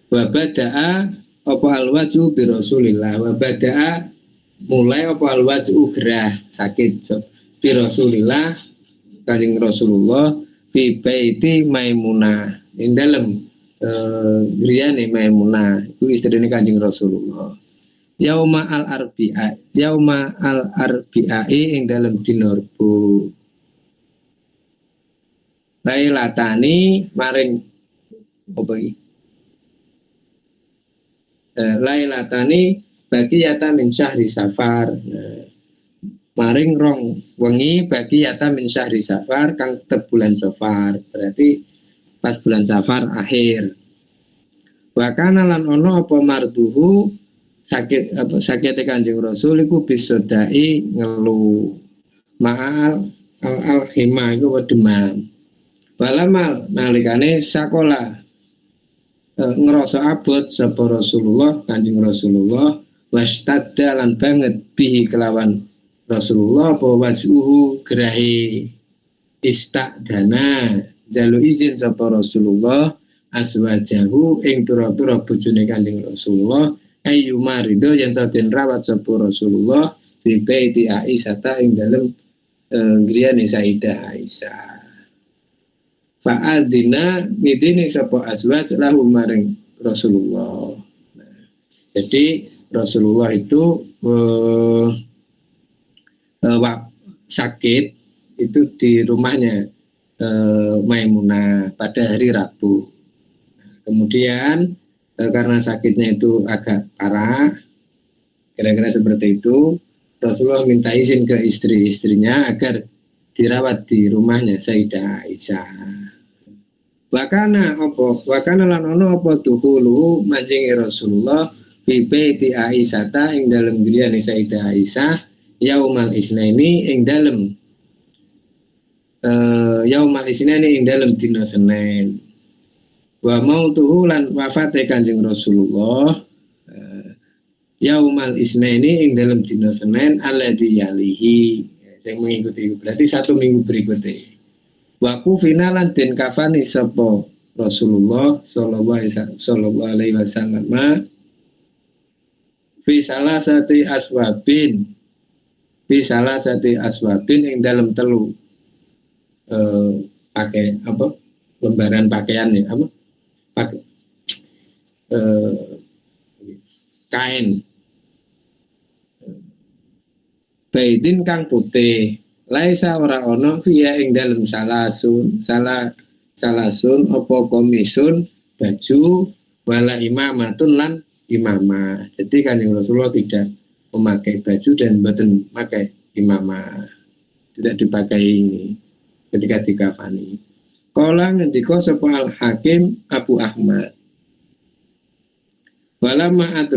Wabada'a apa al-wajhu bi Rasulillah. Wabada'a mulai apa al-wajhu gerah sakit bi Rasulillah Kanjeng Rasulullah bi baiti Maimunah. Ing dalem griyane Maimunah itu istrine Kanjeng Rasulullah. Yauma al-arbi'a ing dalam dina Rebo. Lailatani maring apa iki? Lailatani baqiyata min syahri Safar. Maring rong wengi baqiyata min syahri Safar kang tetep bulan Safar. Berarti pas bulan Safar akhir. Wa kana lan ono apa marduhu sakit Kanjeng Rasul iku bisodai ngelu ma'al al-hima iku demam. Walamal nalikane sakola ngerasa abot sapa Rasulullah Kanjeng Rasulullah wastadda lan banget bihi kelawan Rasulullah apa wasuhu gerahi istadana jalu izin sapa Rasulullah aswajahu ing pira-pira bojone Kanjeng Rasulullah ayyuma ridho yang den rawat sapa Rasulullah di baiti Aisyah ing dalem griyane Sayyidah Aisyah. Fa'adina ngidini sapa azwaj lahu maring Rasulullah. Jadi Rasulullah itu sakit itu di rumahnya Maimunah pada hari Rabu. Kemudian karena sakitnya itu agak parah, kira-kira seperti itu, Rasulullah minta izin ke istri-istrinya agar dirawat di rumahnya Sayyidah Aisyah. Wakana lan ono apa tuhulu manjing Rasulullah bi baiti Aisyah ing dalem griyane Sayyidah Aisyah yaumal isnaini ing dalem yaumal isnaini ing dalem dina Senin. Wa mautuhu lan wafate Kanjeng Rasulullah yaumal isnaini ing dalem dina Senin alladzi yalihi yang mengikuti berarti 1 minggu berikutnya. Waku finalan den kafani sapa Rasulullah sallallahu alaihi wasallam fi salasati aswabin ing dalam telu pakai apa lembaran pakaian ya apa pakai kain baidin kang putih laisa ora ono fiya ing dalem salasun apa komisun baju wala imamatun lan imamah. Jadi Kanjeng Rasulullah tidak memakai baju dan mboten memakai imamah. Tidak dipakai ketika dikafani. Kala ngendika sapa Al Hakim Abu Ahmad. Wala ma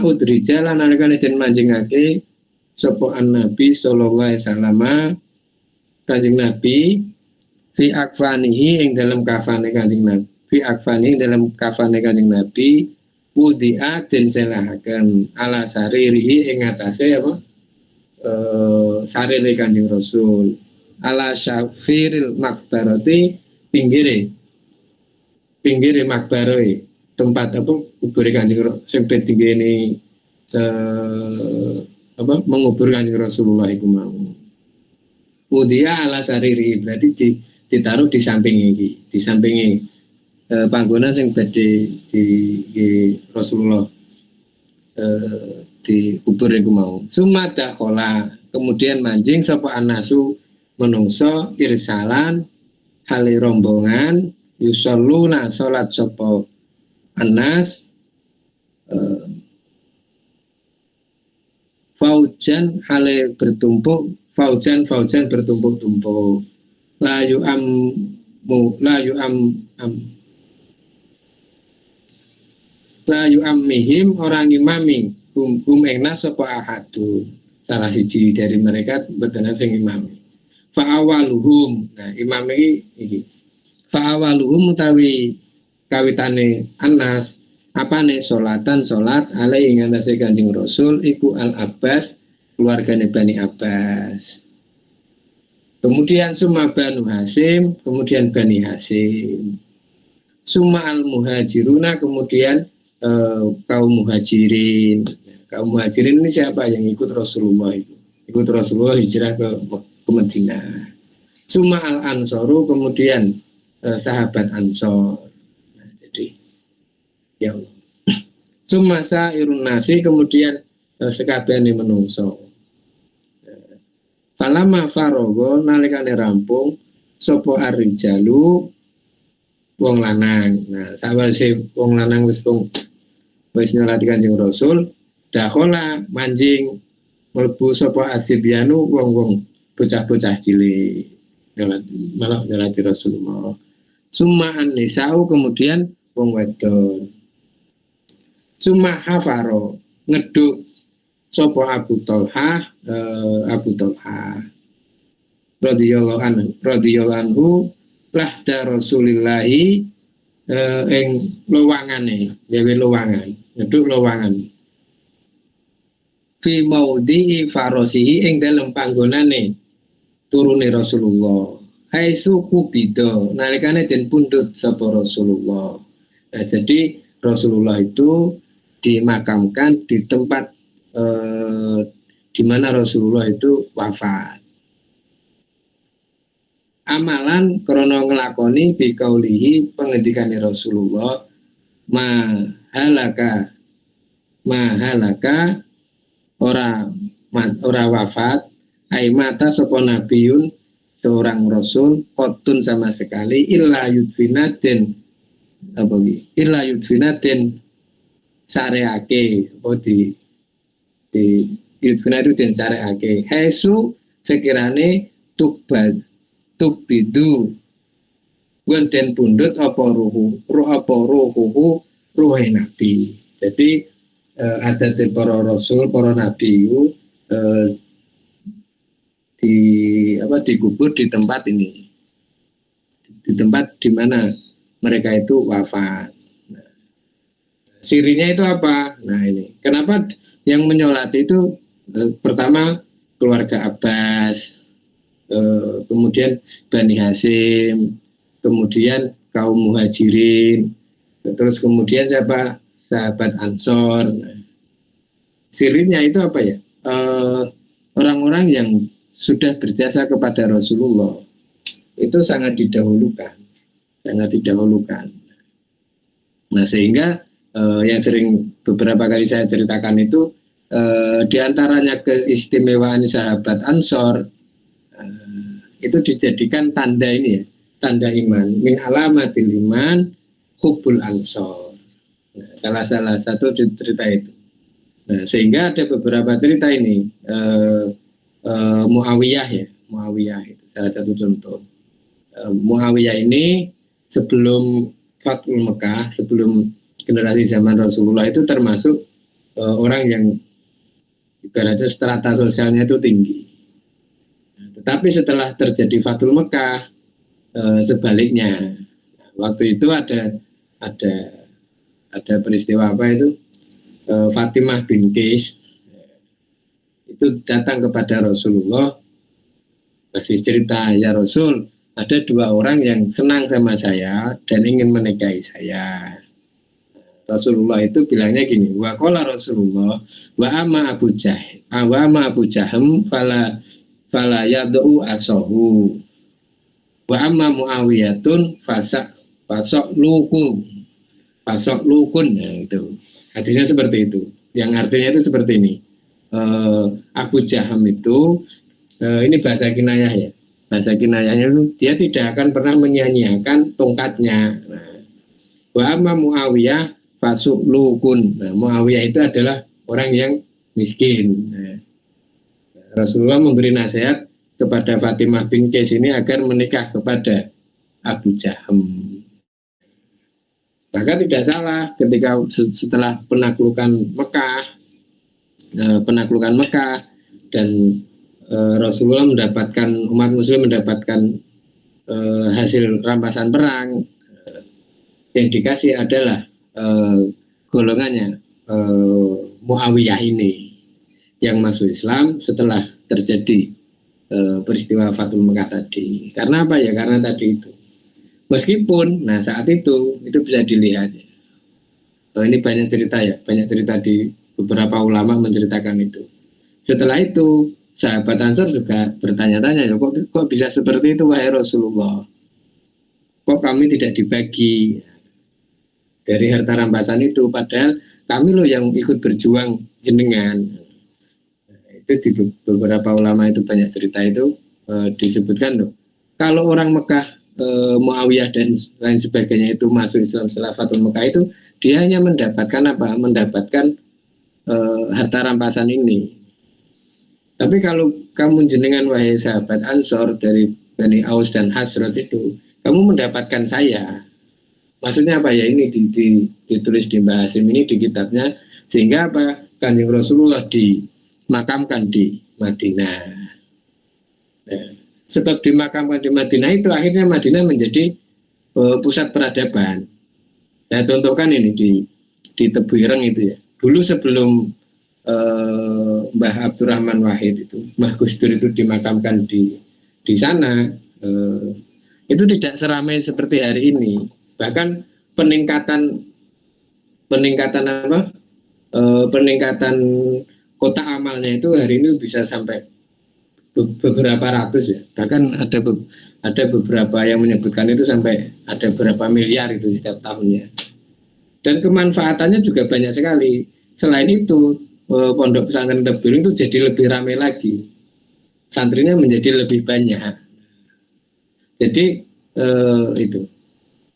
udrija lan nalikane den manjingake sapa Nabi sallallahu alaihi wasallam Kanjeng Nabi fi akfanihi ing dalam kafane Kanjeng Nabi fi akfanihi dalam kafane Kanjeng Nabi wudi'a den selahaken ala saririhi ing atase apa sarire Kanjeng Rasul ala syafiril makbarati pinggire makbaroe tempat apa kubur Kanjeng Rasul sing pinggire mengubur Kanjeng Rasulullah iku mau. Mudia ala sariri berarti ditaruh di samping iki, di samping panggonan sing badhe di Rasulullah dikubur iku mau. Sumada khola kemudian manjing sapa anasu menungso irsalan hale rombongan yusalluna salat sapa anas faujan hale bertumpuk faujan bertumpuk-tumpuk la yu'ammihim orang imami hum ing nas sapa ahadu salah siji dari mereka mboten sing imami fa'awaluhum nah imam iki fa'awaluhum utawi kawitane anas apane salat alai ing atase Kanjeng Rasul iku Al Abbas keluargane Bani Abbas. Kemudian summa Banu Hasim, kemudian Bani Hasim. Summa al muhajiruna kemudian kaum muhajirin. Kaum muhajirin ini siapa yang ikut Rasulullah itu? Ikut Rasulullah hijrah ke Madinah. Summa al ansoru kemudian sahabat Ansor. Ya Allah. Sumasa irun nasi kemudian sekabehane menungso. Falama farogo nalikane rampung sapa arrijalu wong lanang. Nah, sawise wong lanang wis nyolati Kanjeng Rasul, dakhala manjing mlebu sapa asibyanu wong-wong bocah-bocah cilik. Malah nyolati Rasulullah. Summa an-nisa'u kemudian wong wedon. Summa hafaro ngeduk sapa Abu Thalhah radhiyallahu anhu lahda Rasulillahi ing lowangane gawe lowangan ngeduk lowangan fi maudhi'i farasihi ing dalem panggonane turune Rasulullah hai suku bida nalikane den pundhut sapa Rasulullah. Nah, jadi Rasulullah itu dimakamkan di tempat di mana Rasulullah itu wafat. Amalan krono ngelakoni bikaulihi pengendikane Rasulullah mahalaka ora wafat ai mata sapa nabiun seorang rasul kotun sama sekali illa yudfinatin apa illa yudfinatin sareake di yudfina itu den sareake hesu sekirane tukbidu gonten pundut apa ruhu nabi. Jadi ada para rasul, para nabi dikubur di tempat ini, di tempat di mana mereka itu wafat. Nah, sirinya itu apa? Nah ini, kenapa yang menyolati itu pertama keluarga Abbas, kemudian Bani Hasyim, kemudian kaum Muhajirin, terus kemudian siapa? Sahabat Ansor. Nah, sirinya itu apa ya? Orang-orang yang sudah berjasa kepada Rasulullah itu sangat didahulukan. Nah sehingga yang sering beberapa kali saya ceritakan itu diantaranya keistimewaan sahabat Ansor itu dijadikan tanda ini ya, tanda iman. Min alamatil iman hubbul Ansor. Nah, salah satu cerita itu. Nah, sehingga ada beberapa cerita ini Muawiyah itu salah satu contoh. Muawiyah ini sebelum Fathul Mekah, sebelum generasi zaman Rasulullah itu termasuk orang yang ibaratnya strata sosialnya itu tinggi. Tetapi setelah terjadi Fathul Mekah, sebaliknya, waktu itu ada peristiwa apa itu? Fatimah bin Qais itu datang kepada Rasulullah, masih cerita, ya Rasul, ada dua orang yang senang sama saya dan ingin menikahi saya. Rasulullah itu bilangnya gini, wa qala Rasulullah wa amma Abu Jahm fala yad'u asahu wa amma Muawiyatun fasok lukun, nah, itu hadisnya seperti itu, yang artinya itu seperti ini. Abu Jahm itu ini bahasa kinayah ya, bahasa kinayahnya itu dia tidak akan pernah menyia-nyiakan tongkatnya. Nah, wa amma Muawiyah fasuk lukun. Nah, Muawiyah itu adalah orang yang miskin. Nah, Rasulullah memberi nasihat kepada Fatimah bin Qais ini agar menikah kepada Abu Jahm. Maka tidak salah ketika setelah penaklukan Mekah dan Rasulullah mendapatkan, umat muslim mendapatkan hasil rampasan perang, yang dikasih adalah golongannya Muawiyah ini yang masuk Islam setelah terjadi peristiwa Fathul Mekah tadi. Karena apa ya? Karena tadi itu. Meskipun, nah saat itu bisa dilihat. Ini banyak cerita ya, banyak cerita di beberapa ulama menceritakan itu. Setelah itu, sahabat Ansor juga bertanya-tanya, ya, kok bisa seperti itu wahai Rasulullah? Kok kami tidak dibagi dari harta rampasan itu? Padahal kami loh yang ikut berjuang jenengan. Itu di beberapa ulama itu banyak cerita itu disebutkan loh. Kalau orang Mekah, Muawiyah dan lain sebagainya itu masuk Islam setelah Fathul Mekah itu, dia hanya mendapatkan apa? Mendapatkan harta rampasan ini. Tapi kalau kamu jenengan wahai sahabat Ansor dari Bani Aus dan Hazrat itu, kamu mendapatkan saya. Maksudnya apa ya? Ini ditulis di Mbah Hasyim ini di kitabnya, sehingga apa? Kanjeng Rasulullah dimakamkan di Madinah. Nah, sebab dimakamkan di Madinah itu akhirnya Madinah menjadi pusat peradaban. Saya contohkan ini di Tebu Ireng itu ya. Dulu sebelum Mbah Abdurrahman Wahid itu, Mbah Gus Dur itu dimakamkan di sana, itu tidak seramai seperti hari ini. Bahkan peningkatan peningkatan peningkatan kotak amalnya itu hari ini bisa sampai beberapa ratus ya, bahkan ada beberapa yang menyebutkan itu sampai ada berapa miliar itu setiap tahunnya, dan kemanfaatannya juga banyak sekali. Selain itu pondok pesantren Tebuireng itu jadi lebih ramai lagi, santrinya menjadi lebih banyak, jadi itu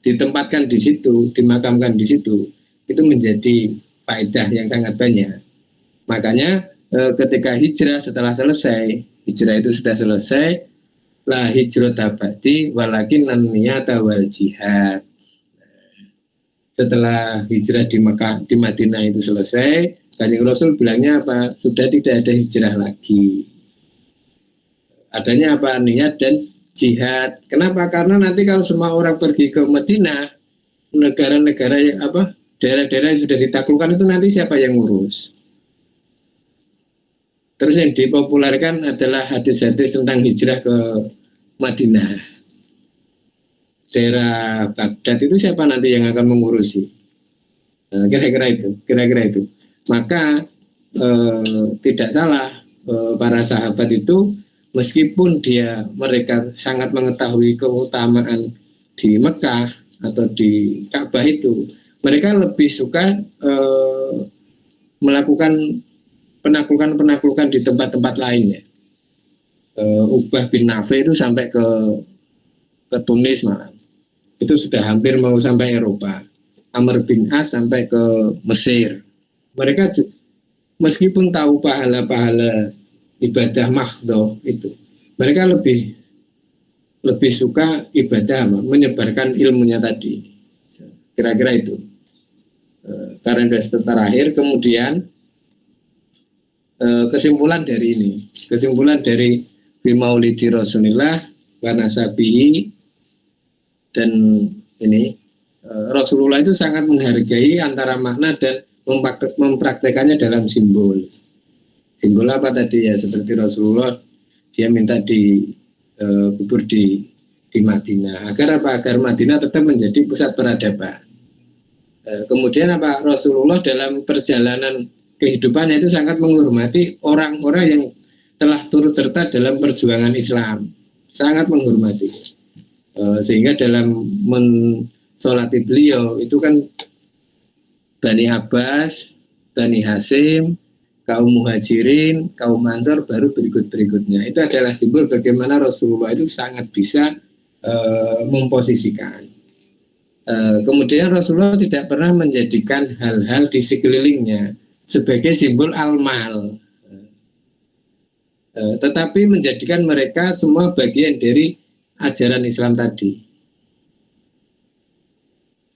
ditempatkan di situ, dimakamkan di situ, itu menjadi faedah yang sangat banyak. Makanya ketika hijrah setelah selesai, hijrah itu sudah selesai, la hijrah tabati walakin niyata wal jihad. Setelah hijrah di Mekah, di Madinah itu selesai, Kanjeng Rasul bilangnya apa? Sudah tidak ada hijrah lagi. Adanya apa? Niat dan jihad. Kenapa? Karena nanti kalau semua orang pergi ke Madinah, negara-negara yang daerah-daerah yang sudah ditaklukkan itu nanti siapa yang ngurus? Terus yang dipopulerkan adalah hadis-hadis tentang hijrah ke Madinah. Daerah Baghdad itu siapa nanti yang akan mengurusi? Kira-kira itu. Maka tidak salah para sahabat itu, meskipun mereka sangat mengetahui keutamaan di Mekah atau di Ka'bah itu, mereka lebih suka melakukan penaklukan di tempat-tempat lainnya. Uqbah bin Nafi itu sampai ke Tunis malah. Itu sudah hampir mau sampai Eropa. Amr bin As sampai ke Mesir. Mereka meskipun tahu pahala-pahala ibadah mahdhah itu, mereka lebih suka ibadah menyebarkan ilmunya tadi. Kira-kira itu. Karena sudah terakhir, kemudian kesimpulan dari bimaulidi Rasulillah wa nasabihi, dan ini Rasulullah itu sangat menghargai antara makna dan mempraktekannya dalam simbol. Simbol apa tadi ya, seperti Rasulullah dia minta kubur di Madinah agar Madinah tetap menjadi pusat peradaban. Kemudian Rasulullah dalam perjalanan kehidupannya itu sangat menghormati orang-orang yang telah turut serta dalam perjuangan Islam, sangat menghormati, sehingga dalam mensolati beliau itu kan Bani Abbas, Bani Hasyim, kaum Muhajirin, kaum Ansor, baru berikutnya. Itu adalah simbol bagaimana Rasulullah itu sangat bisa memposisikan. Kemudian Rasulullah tidak pernah menjadikan hal-hal di sekelilingnya sebagai simbol al-mal, tetapi menjadikan mereka semua bagian dari ajaran Islam tadi.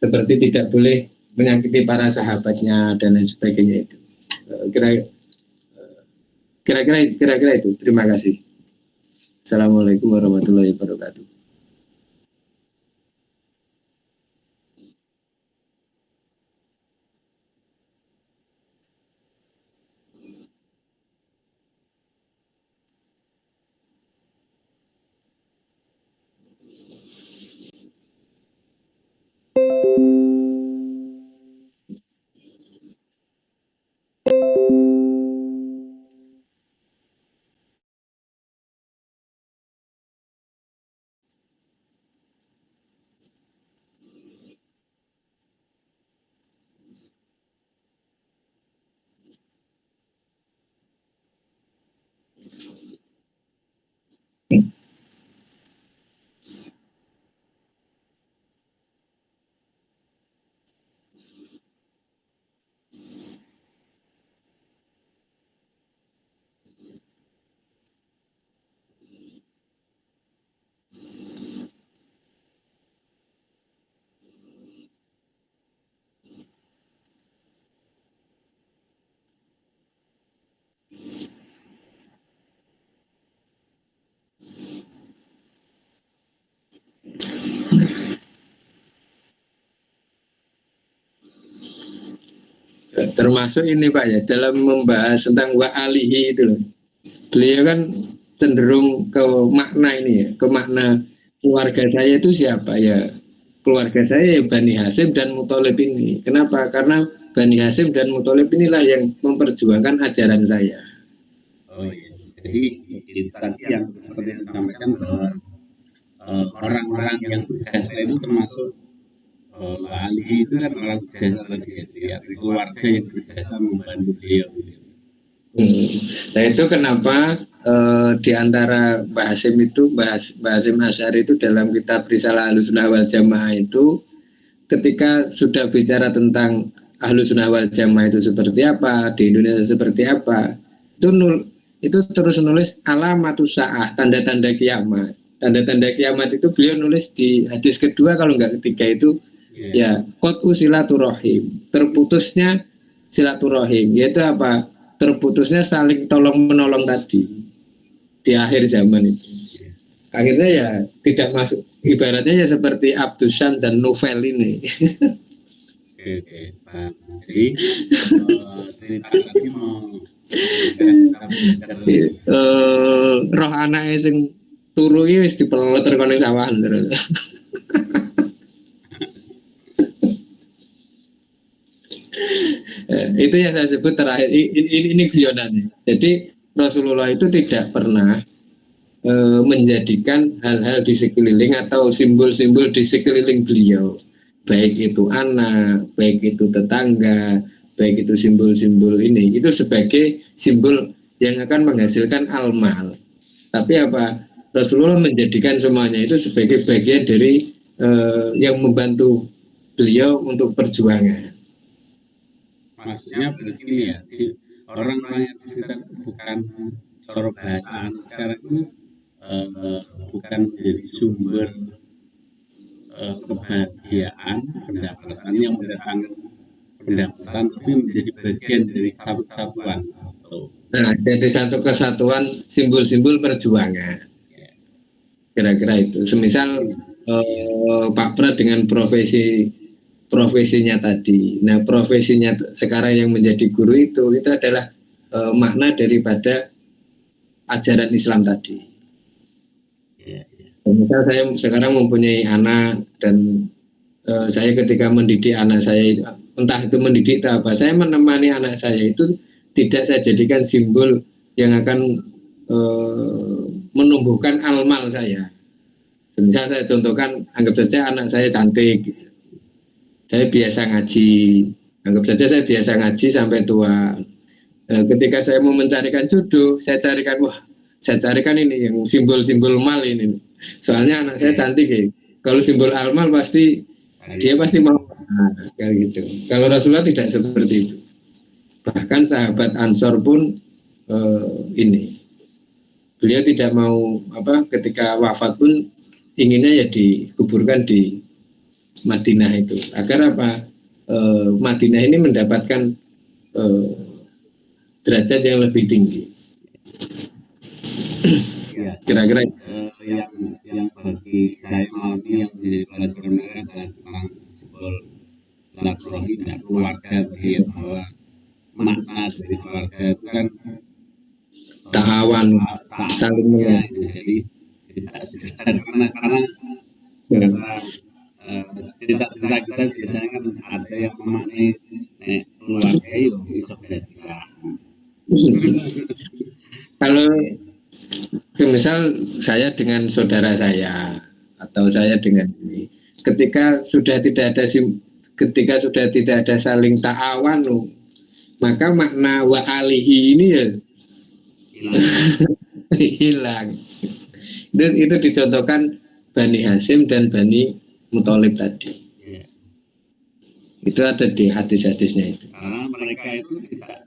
Seperti tidak boleh menyakiti para sahabatnya dan lain sebagainya itu. Kira-kira itu. Terima kasih. Assalamualaikum warahmatullahi wabarakatuh. Termasuk ini Pak ya, dalam membahas tentang wa alihi itu loh. Beliau kan cenderung ke makna ini ya, ke makna keluarga saya itu siapa ya? Keluarga saya ya Bani Hasyim dan Muthalib ini. Kenapa? Karena Bani Hasyim dan Muthalib inilah yang memperjuangkan ajaran saya.
Oh iya, jadi itu tadi yang seperti yang disampaikan bahwa orang-orang yang berjasa itu termasuk Mbak Ali itu kan orang berjasa tadi ya, dari keluarga yang berjasa membantu beliau.
Nah itu kenapa di antara Mbak Hasyim itu, Mbak Hasyim Asy'ari itu dalam kitab Risalah Ahlussunnah wal Jamaah itu ketika sudah bicara tentang Ahlussunnah wal Jamaah itu seperti apa, di Indonesia seperti apa, itu terus nulis alamatus sa'ah, tanda-tanda kiamat. Tanda-tanda kiamat itu beliau nulis di hadis kedua kalau nggak ketiga itu ya qat'u silaturahim, terputusnya silaturahim, yaitu apa? Terputusnya saling tolong menolong tadi di akhir zaman itu. Akhirnya ya tidak masuk, ibaratnya ya seperti Abdus Syam dan Novel ini.
Oke, Pak. Jadi cerita tadi mau
roh anaknya sing turu iki wis dipelet tekan sawahan terus. Itu yang saya sebut terakhir, ini guyonannya. Jadi Rasulullah itu tidak pernah menjadikan hal-hal di sekeliling atau simbol-simbol di sekeliling beliau, baik itu anak, baik itu tetangga, baik itu simbol-simbol ini, itu sebagai simbol yang akan menghasilkan almal. Tapi apa, Rasulullah menjadikan semuanya itu sebagai bagian dari yang membantu beliau untuk perjuangan.
Maksudnya begini ya, si orang-orang yang sekitar bukan cara bahasa sekarang itu bukan menjadi sumber kebahagiaan pendapatan yang mendatangkan pendapatan, tapi menjadi bagian dari satu kesatuan.
Nah, jadi satu kesatuan simbol-simbol perjuangan. Kira-kira itu. Semisal Pak Prat dengan profesinya tadi. Nah, profesinya sekarang yang menjadi guru itu adalah makna daripada ajaran Islam tadi. Misal saya sekarang mempunyai anak dan saya ketika mendidik anak saya, entah itu mendidik atau apa, saya menemani anak saya itu tidak saya jadikan simbol yang akan menumbuhkan almal saya. Misal saya contohkan, anggap saja anak saya cantik, gitu. Saya biasa ngaji, anggap saja saya biasa ngaji sampai tua. Ketika saya mau mencarikan jodoh, saya carikan ini yang simbol-simbol mal ini. Soalnya anak saya cantik ya. Kalau simbol almal pasti dia pasti mau, kayak gitu. Kalau Rasulullah tidak seperti itu. Bahkan sahabat Ansor pun ini, beliau tidak mau ketika wafat pun inginnya ya dikuburkan di Madinah itu, agar Madinah ini mendapatkan derajat yang lebih tinggi. Kira-kira
yang bagi saya malam ini yang menjadi pelajaran adalah tentang simbol silaturahmi dan keluarga tadi ya, bahwa makna dari keluarga itu kan
ta'awan, saling
mengerti. Jadi tidak sekedar karena cerita-cerita kita biasanya kan ada yang memaknai keluarga itu bisa bisa.
Kalau misal saya dengan saudara saya atau saya dengan ini, ketika sudah tidak ada saling ta'awan, maka makna wa alihi ini ya hilang. Itu dicontohkan Bani Hasyim dan Bani Muthalib tadi. Itu ada di hadis-hadisnya itu.
Karena mereka itu tidak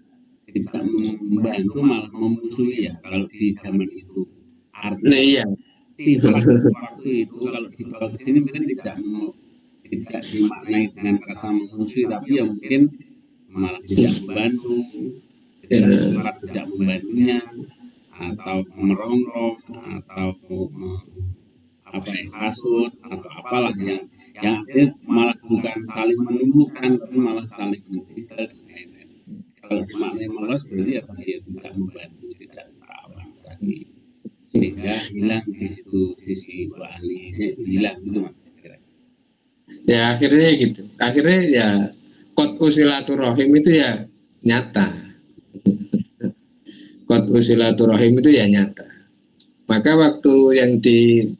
membantu, malah memusuhi ya kalau di zaman itu. Artinya
iya.
Waktu itu kalau dibawa ke sini mungkin tidak dimaknai dengan kata memusuhi, tapi ya mungkin malah tidak membantu, tidak membantunya, atau merongrong, atau hasut atau apalah yang malah bukan saling menumbuhkan, tapi malah saling meninggal. Kalau dimaknai malas berarti ya dia tidak membantu, tidak merawat tadi, sehingga hilang di situ sisi ahlinya, hilang gitu mas.
Ya akhirnya gitu. Akhirnya ya qat'u silaturahim itu ya nyata. Qat'u silaturahim itu ya nyata. Maka waktu yang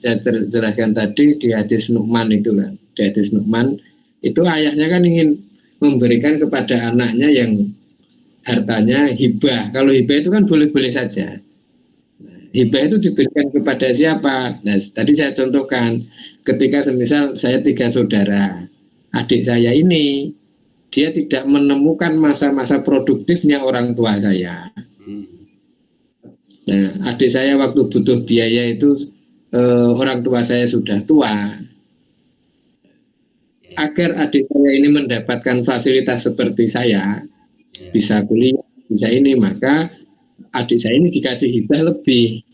saya jelaskan tadi di hadis Nu'man itu kan, di hadis Nu'man itu ayahnya kan ingin memberikan kepada anaknya yang hartanya hibah. Kalau hibah itu kan boleh-boleh saja. Hibah itu diberikan kepada siapa? Nah, tadi saya contohkan, ketika semisal saya 3 saudara, adik saya ini dia tidak menemukan masa-masa produktifnya orang tua saya. Nah, adik saya waktu butuh biaya itu orang tua saya sudah tua. Agar adik saya ini mendapatkan fasilitas seperti saya, bisa kuliah, bisa ini, maka adik saya ini dikasih hibah lebih.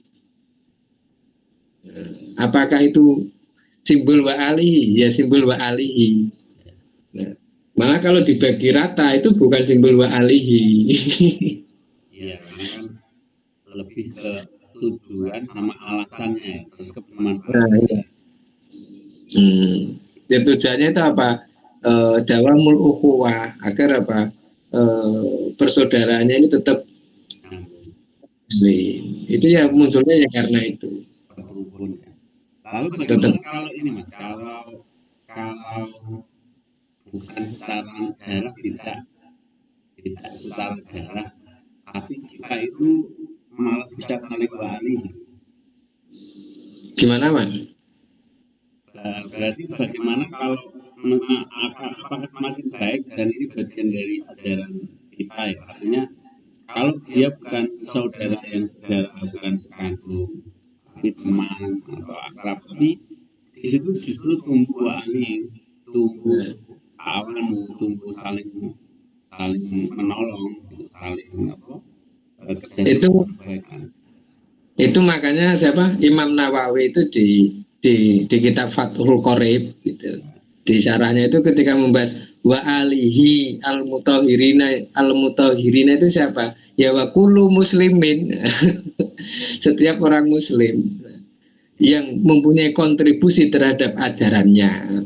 Apakah itu simbol wa alihi? Ya simbol wa alihi. Nah, malah kalau dibagi rata itu bukan simbol wa alihi.
Iya, karena kan lebih ke tujuan sama alasannya, terus ke pemanfaatan.
Nah, iya. Ya, tujuannya itu apa? Dawamul ukhuwah, agar apa? Persaudaraannya ini tetap itu ya munculnya ya karena itu.
Lalu bagaimana kalau ini Mas, kalau bukan secara darah, tidak secara darah, tapi kita itu malah bisa saling wali.
Gimana Mas?
Berarti bagaimana kalau apakah semakin baik, dan ini bagian dari ajaran kita ya, artinya kalau dia bukan saudara yang sedarah, bukan sekandung, tapi teman atau akrab, tapi di situ justru tumbuh wali, tumbuh awanu, tumbuh saling menolong, gitu, saling kerja
itu
kebaikan.
Itu makanya siapa Imam Nawawi itu di kitab Fathul Qorib gitu. Di syarahnya itu ketika membahas wa alihi al mutahhirina itu siapa? Ya wa kullu muslimin. Setiap orang muslim yang mempunyai kontribusi terhadap ajarannya.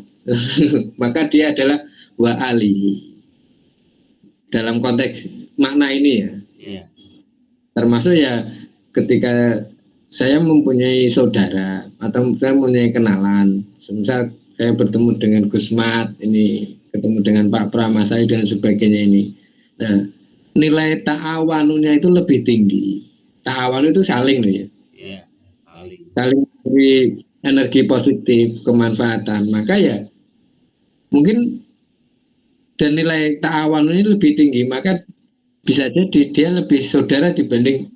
Maka dia adalah wa alihi. Dalam konteks makna ini ya.
Yeah.
Termasuk ya ketika saya mempunyai saudara atau saya mempunyai kenalan, misal saya bertemu dengan Gus Mat ini, ketemu dengan Pak Pramasari dan sebagainya ini. Nah, nilai ta'awanunya itu lebih tinggi. Ta'awanu itu saling loh ya.
Yeah,
saling beri energi positif, kemanfaatan. Maka ya mungkin dan nilai ta'awanunya lebih tinggi, maka bisa jadi dia lebih saudara dibanding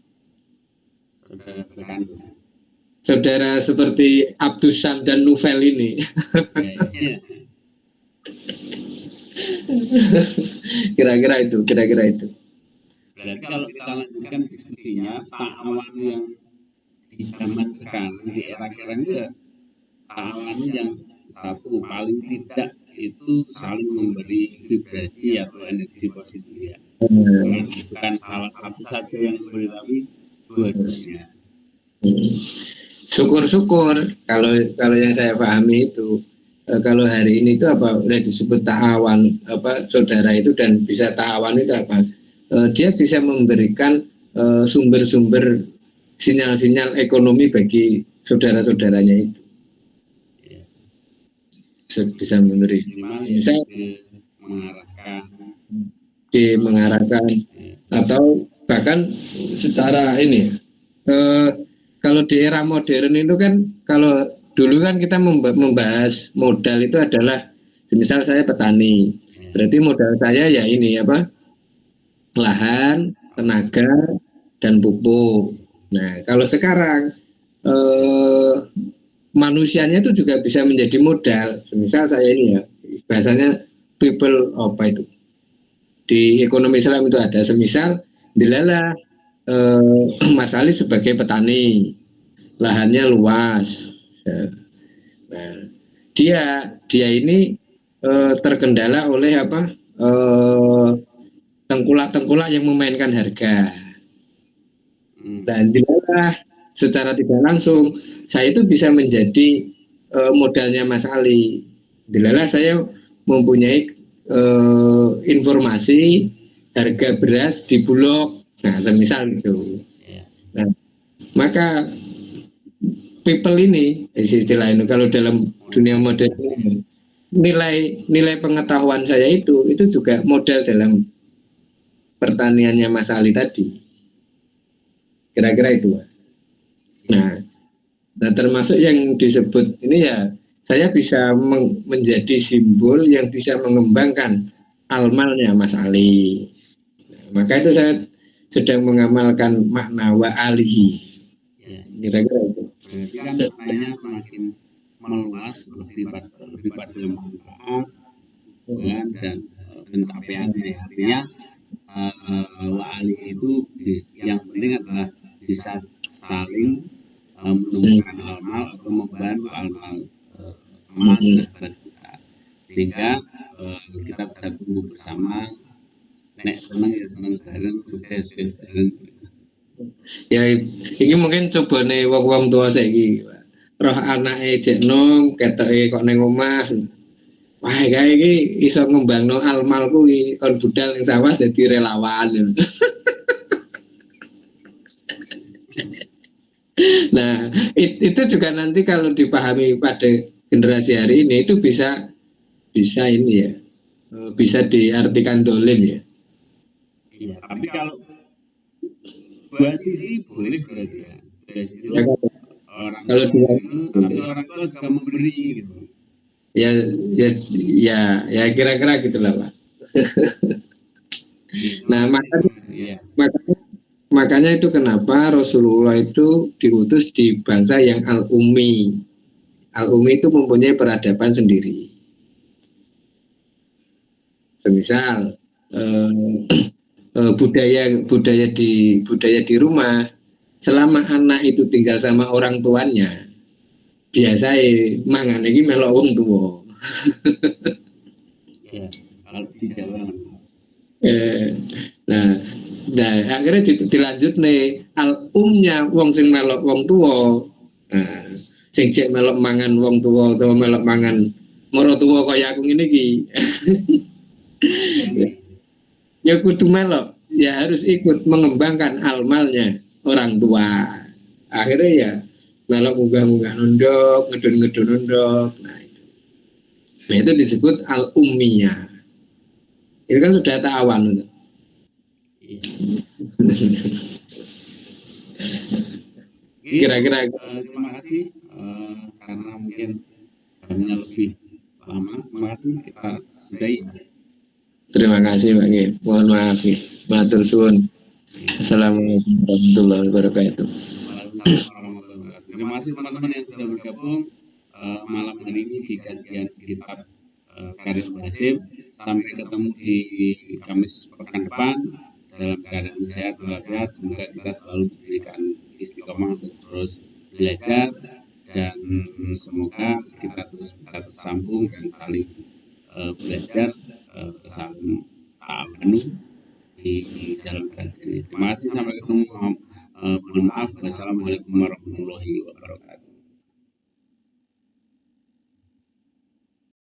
saudara seperti Abdusan dan Novel ini. Kira-kira itu.
Berarti kalau kita lanjutkan diskusinya, ta'awan yang di zaman sekarang, di era sekarang ya, ta'awan yang satu paling tidak itu saling memberi vibrasi atau energi positif ya. Bukan salah satu saja yang memberi, tapi dua-duanya.
Syukur-syukur kalau yang saya pahami itu kalau hari ini itu apa udah disebut ta'awan, apa saudara itu, dan bisa ta'awan itu apa, dia bisa memberikan sumber-sumber sinyal-sinyal ekonomi bagi saudara-saudaranya itu. Bisa memberi misal mengarahkan atau bahkan secara ini kalau di era modern itu kan, kalau dulu kan kita membahas modal itu adalah misal saya petani, berarti modal saya ya ini apa, lahan, tenaga, dan pupuk. Nah kalau sekarang manusianya itu juga bisa menjadi modal. Misal saya ini ya, bahasanya people apa itu di ekonomi Islam itu ada, semisal dilala Mas Ali sebagai petani, lahannya luas. Nah, dia ini terkendala oleh apa, tengkulak-tengkulak yang memainkan harga. Dan dilala secara tidak langsung saya itu bisa menjadi modalnya Mas Ali. Dilala saya mempunyai informasi harga beras di Bulog, nah semisal itu. Nah, maka people ini istilah itu kalau dalam dunia modern nilai pengetahuan saya itu juga modal dalam pertaniannya Mas Ali tadi, kira-kira itu. Nah termasuk yang disebut ini ya, saya bisa menjadi simbol yang bisa mengembangkan almalnya Mas Ali. Maka itu saya sedang mengamalkan makna wa alihi. Kira-kira itu.
Berarti kan maknanya semakin meluas, lebih pada manfaat dan pencapaiannya. Artinya wa alihi itu yang penting adalah bisa saling menumbuhkan amal atau membantu amal kita, sehingga kita bisa tumbuh bersama. Nek seneng ya seneng bareng, suka ya suka bareng.
Ya ini mungkin coba nih wong tua saiki roh anake jek nom ketoke kok ning omah, wah kayak iki iso ngembangno almal kuwi kon budal ning sawah dadi relawan. Nah itu juga nanti kalau dipahami pada generasi hari ini itu bisa ini ya, bisa diartikan dolim ya.
Iya, tapi kalau dua sisi boleh berarti ya. Dua sisi
Ya,
orang
kalau dua,
tapi orang tua juga memberi gitu.
Ya kira-kira gitulah Pak. Nah makanya itu kenapa Rasulullah itu diutus di bangsa yang al-ummi. Al-ummi itu mempunyai peradaban sendiri. Semisal budaya di rumah, selama anak itu tinggal sama orang tuanya, biasanya mangan iki melok wong tuwa.
Ya, kalau di Jawa.
Nah akhirnya dilanjut nih al-umnya wong sing melok wong tuwa. Nah, sing cek melok mangan wong tuwa utawa melok mangan moro tuwa kaya aku ngene iki. Ya kudu melok, ya harus ikut mengembangkan almalnya orang tua. Akhirnya ya melok munggah-munggah nunduk, ngedun-ngedun nunduk. Nah itu disebut al-ummiyah. Itu kan sudah ta'awan. Kira-kira
terima kasih karena mungkin jamnya lebih lama. Terima kasih, kita sudahi.
Terima kasih Pak Nggih. Mohon maaf nggih. Matur suwun. Assalamualaikum warahmatullahi wabarakatuh.
Terima kasih teman-teman yang sudah bergabung malam hari ini di kajian kitab karya Basim. Sampai ketemu di Kamis pekan depan dalam keadaan sehat walafiat. Semoga kita selalu diberikan istiqomah untuk terus belajar dan semoga kita terus bisa tersambung dan saling belajar, saling ta'awanu di dalam kajian ini. Terima kasih, sampai ketemu. Mohon maaf. Wassalamualaikum warahmatullahi wabarakatuh.